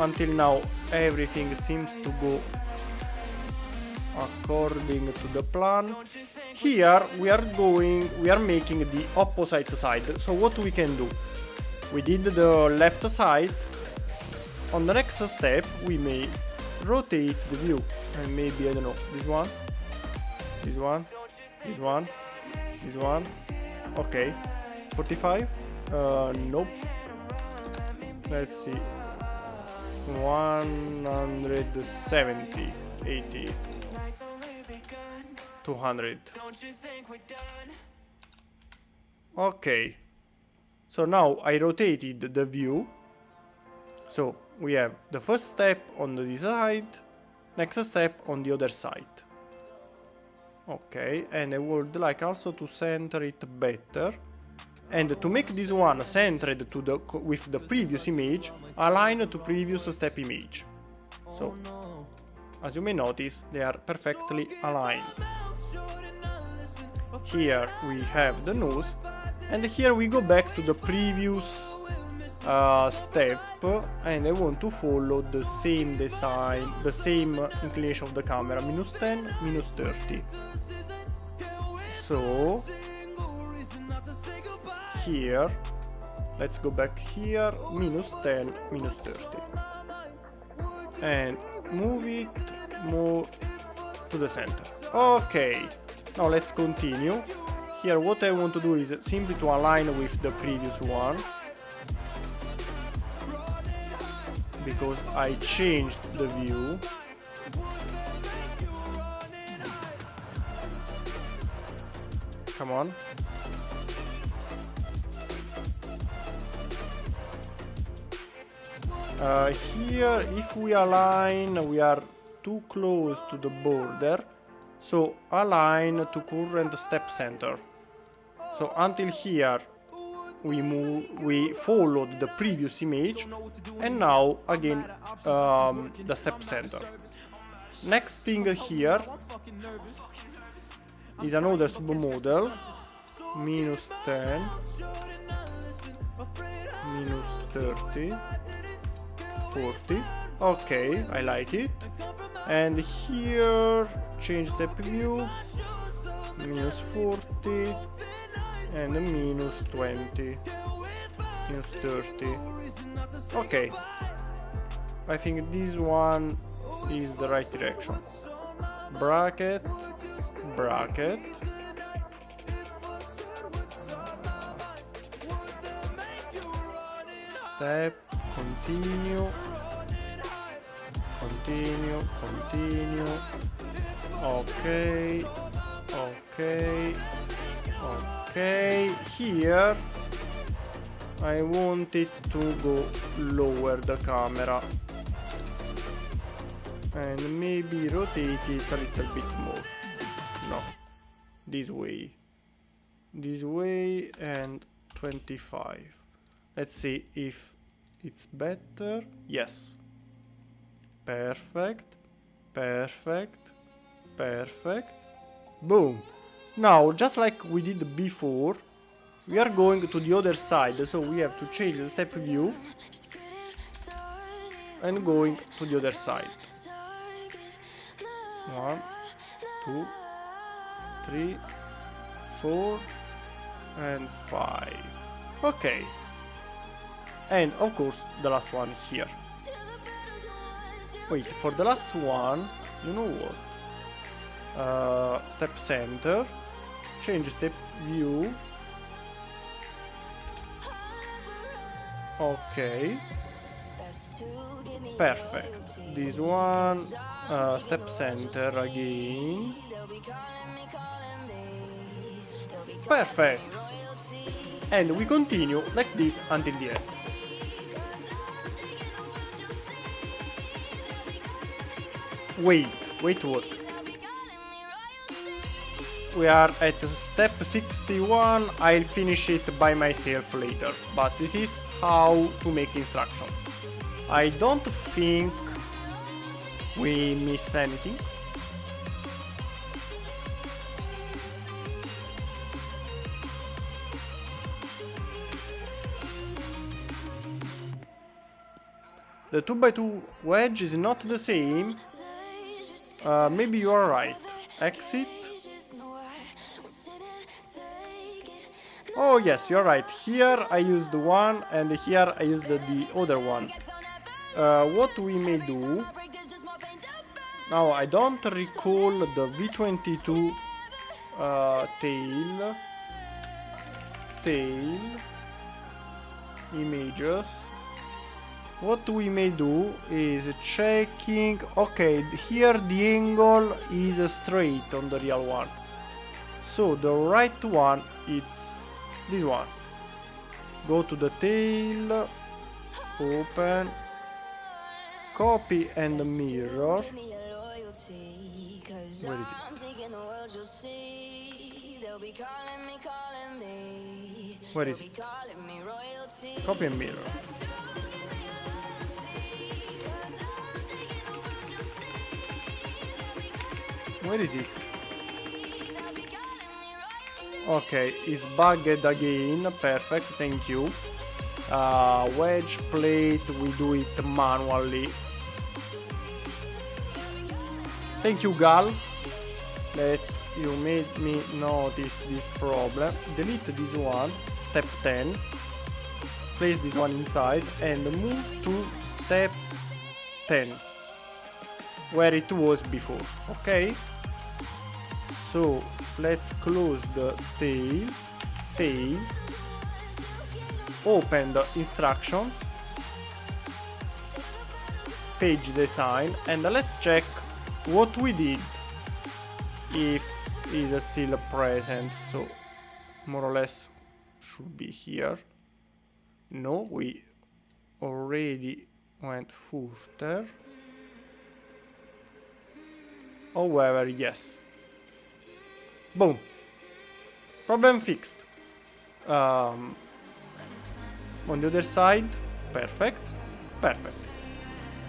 Until now everything seems to go according to the plan. Here we are making the opposite side. So what we can do? We did the left side. On the next step we may rotate the view, and maybe, I don't know, this one, this one, this one, this one. Okay, 45. Nope. Let's see. 170, 80, 200. Okay. So now I rotated the view. So we have the first step on this side, next step on the other side. Okay, and I would like also to center it better. And to make this one centered to with the previous image, align to previous step image. So, as you may notice, they are perfectly aligned. Here we have the nose, and here we go back to the previous step, and I want to follow the same design, the same inclination of the camera, minus 10, minus 30. So here. Let's go back here, minus 10, minus 30. And move it more to the center. Okay, now let's continue. Here what I want to do is simply to align with the previous one, because I changed the view. Come on. Here, if we align, we are too close to the border, so align to current step center. So until here, we followed the previous image, and now again the step center. Next thing here is another submodel, minus 10, minus 30. 40. Okay, I like it. And here change step view, minus 40 and minus 20, minus 30. Okay, I think this one is the right direction. Bracket, bracket. Step, continue, continue, continue. Okay, okay, okay. Here I want it to go lower the camera and maybe rotate it a little bit more. No, this way and 25. Let's see if it's better. Yes. Perfect. Perfect. Perfect. Boom. Now, just like we did before, we are going to the other side. So we have to change the step view and going to the other side. 1, 2, 3, 4, and 5. Okay. And of course the last one here. Wait, for the last one, you know what? Step center, change step view. Okay. Perfect. This one, step center again. Perfect. And we continue like this until the end. Wait, what? We are at step 61, I'll finish it by myself later, but this is how to make instructions. I don't think we miss anything. The 2x2 wedge is not the same. Maybe you are right. Exit. Oh yes, you're right. Here I used one and here I used the other one. What we may do... Now I don't recall the V22 tail images. What we may do is checking... Okay, here the angle is straight on the real one. So the right one is this one. Go to the tail, open, copy and mirror. Where is it? Where is it? Copy and mirror. Where is it? Okay, it's bugged again. Perfect, thank you. Wedge plate, we do it manually. Thank you, Gal, that you made me notice this problem. Delete this one. step 10, place this one inside and move to step 10 where it was before. Okay, so let's close the tail, save, open the instructions, page design, and let's check what we did, if it is still present. So more or less should be here. No, we already went further. However, yes. Boom. Problem fixed. On the other side, perfect. Perfect.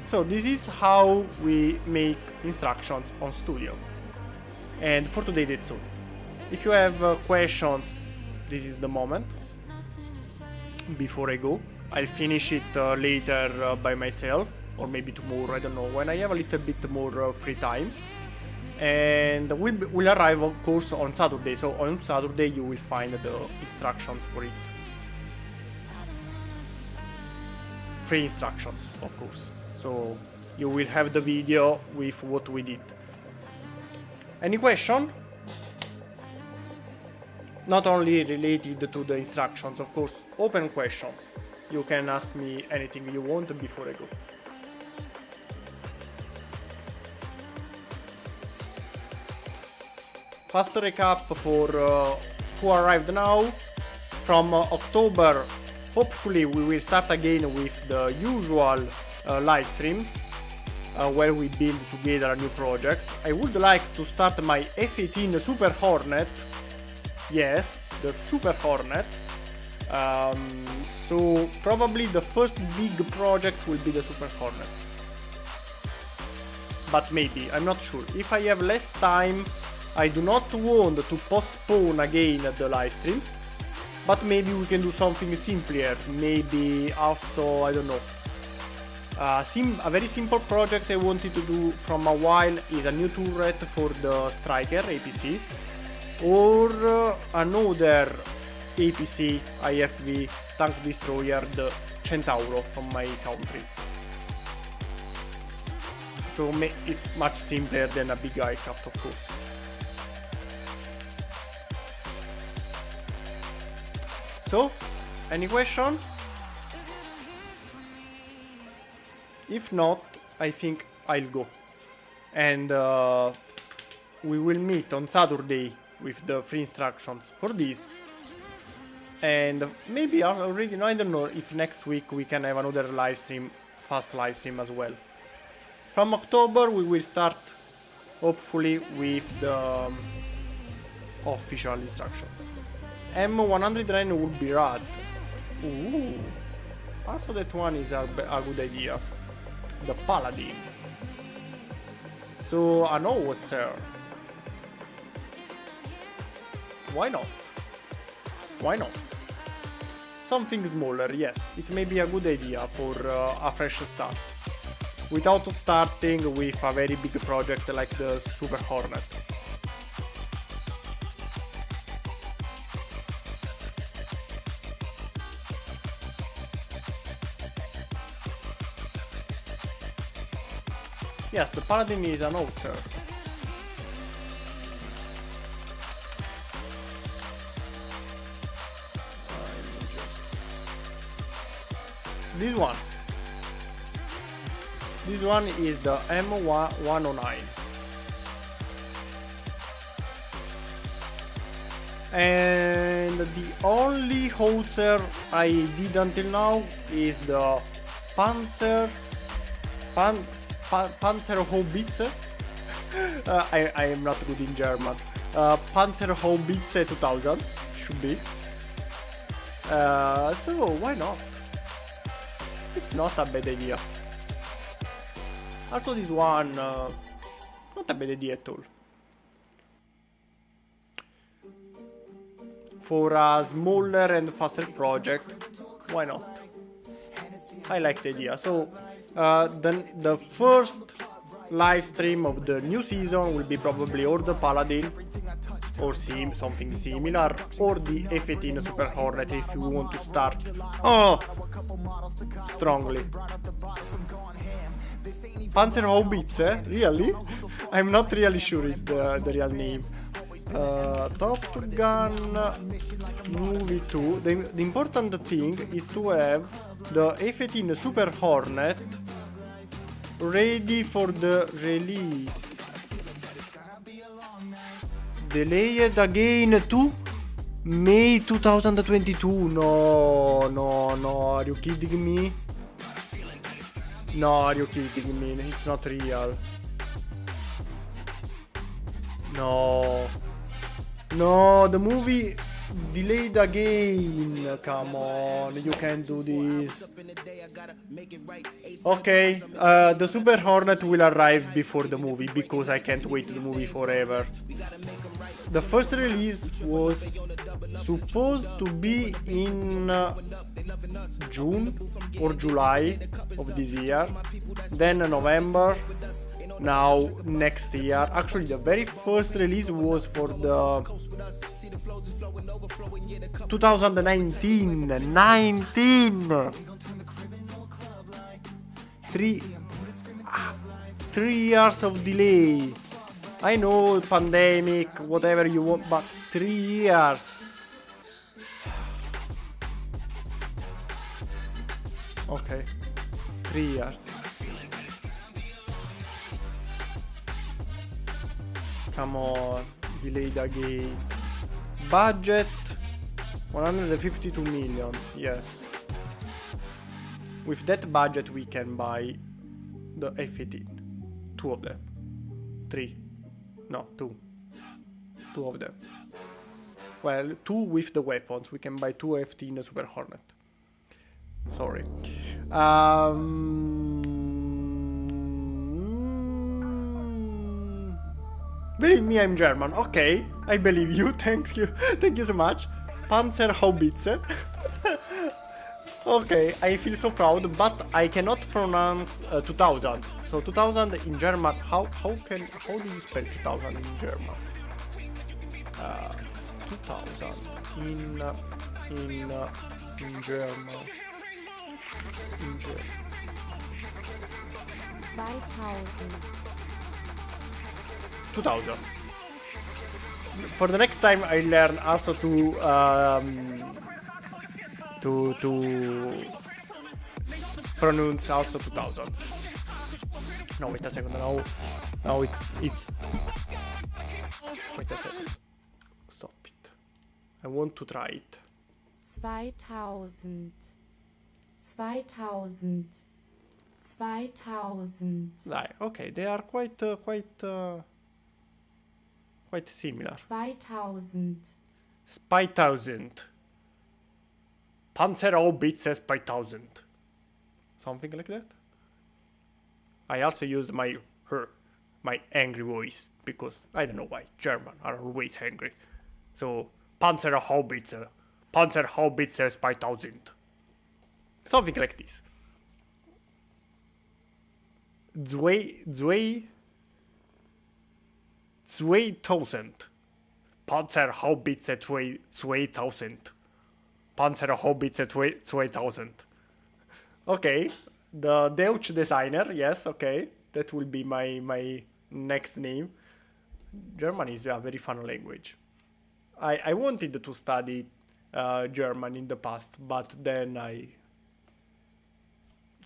So this is how we make instructions on Studio. And for today that's all. If you have questions, this is the moment. Before I go, I'll finish it later by myself, or maybe tomorrow, I don't know, when I have a little bit more free time. And we'll arrive, of course, on Saturday. So on Saturday you will find the instructions for it. Free instructions, of course. So you will have the video with what we did. Any question? Not only related to the instructions, of course, open questions. You can ask me anything you want before I go. Fast recap for who arrived now. From October, hopefully we will start again with the usual live streams where we build together a new project. I would like to start my F-18 Super Hornet. Yes, the Super Hornet. So probably the first big project will be the Super Hornet. But maybe, I'm not sure. If I have less time, I do not want to postpone again the live streams, but maybe we can do something simpler. Maybe also, I don't know. A very simple project I wanted to do from a while is a new turret for the Striker APC, or another APC IFV tank destroyer, the Centauro from my country. So it's much simpler than a big aircraft, of course. So, any question? If not, I think I'll go. And we will meet on Saturday with the free instructions for this. And maybe already, I don't know if next week we can have another live stream, fast live stream as well. From October we will start, hopefully, with the official instructions. M109 would be rad. Ooh. Also that one is a good idea. The Paladin. So I know what's there. Why not? Why not? Something smaller, yes. It may be a good idea for a fresh start. Without starting with a very big project like the Super Hornet. Yes, the Paladin is an outer. This one. This one is the M109. And the only howitzer I did until now is the Panzerhaubitze. I am not good in German. Panzerhaubitze 2000 should be. So why not? It's not a bad idea. Also this one, not a bad idea at all. For a smaller and faster project, why not? I like the idea. So the first live stream of the new season will be probably or the Paladin or something similar, or the F-18 Super Hornet if you want to start strongly. Panzerhaubitze? Really? I'm not really sure it's the real name. Top Gun Movie 2. The important thing is to have the F-18 Super Hornet ready for the release. Delayed again to May 2022. No, are you kidding me? No, are you kidding me? It's not real. No, the movie delayed again. Come on, you can't do this. Okay, the Super Hornet will arrive before the movie because I can't wait the movie forever. The first release was supposed to be in June or July of this year, then November, now next year. Actually, the very first release was for the 2019. 3 years of delay. I know, pandemic, whatever you want, but 3 years. Okay, 3 years. Come on, delayed again. Budget 152 millions, yes. With that budget we can buy the F-18. 2 of them. 3. No, 2. 2 of them. Well, 2 with the weapons. We can buy 2 F-18 Super Hornet. Sorry. Believe me, I'm German. Okay, I believe you. Thank you. Thank you so much. Panzerhaubitze. Okay, I feel so proud, but I cannot pronounce 2000. So 2000 in German. How do you spell 2000 in German? 2000 in German. 2000. For the next time, I learn also to pronounce also 2000. No, wait a second. Now it's. Wait a second. Stop it. I want to try it. 2000. Okay, they are quite similar. 2000. Spy-1000. Panzerhaubitze Spy-1000. Something like that. I also used my angry voice because I don't know why German are always angry. So Panzerhaubitze Spy-1000. Something like this. 2000. Panzerhaubitze 2000. Panzerhaubitze 2000. Okay, the Deutsch designer, yes, okay. That will be my next name. German is a very fun language. I wanted to study German in the past, but then I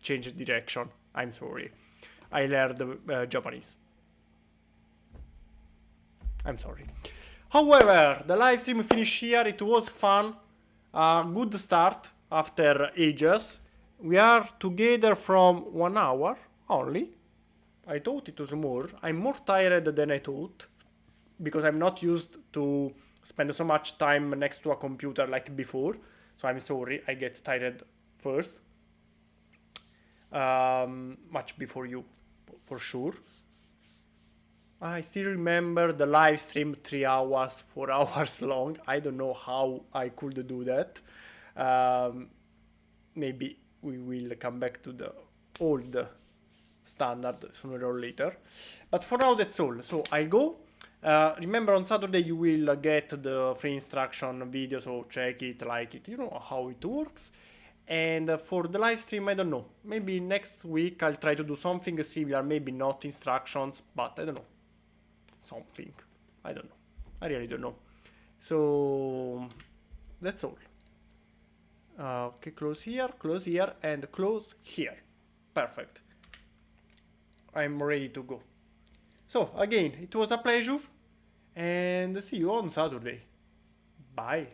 changed direction. I'm sorry. I learned Japanese. I'm sorry. However, the live stream finished here. It was fun. Good start after ages. We are together from 1 hour only. I thought it was more. I'm more tired than I thought because I'm not used to spend so much time next to a computer like before. So I'm sorry, I get tired first. Much before you, for sure. I still remember the live stream 3 hours, 4 hours long. I don't know how I could do that. Maybe we will come back to the old standard sooner or later. But for now, that's all. So I go. Remember, on Saturday you will get the free instruction video, so check it, like it, you know how it works. And for the live stream, I don't know. Maybe next week I'll try to do something similar, maybe not instructions, but I don't know. Something. I don't know. I really don't know. So that's all. Okay, close here, and close here. Perfect. I'm ready to go. So, again, it was a pleasure, and see you on Saturday. Bye.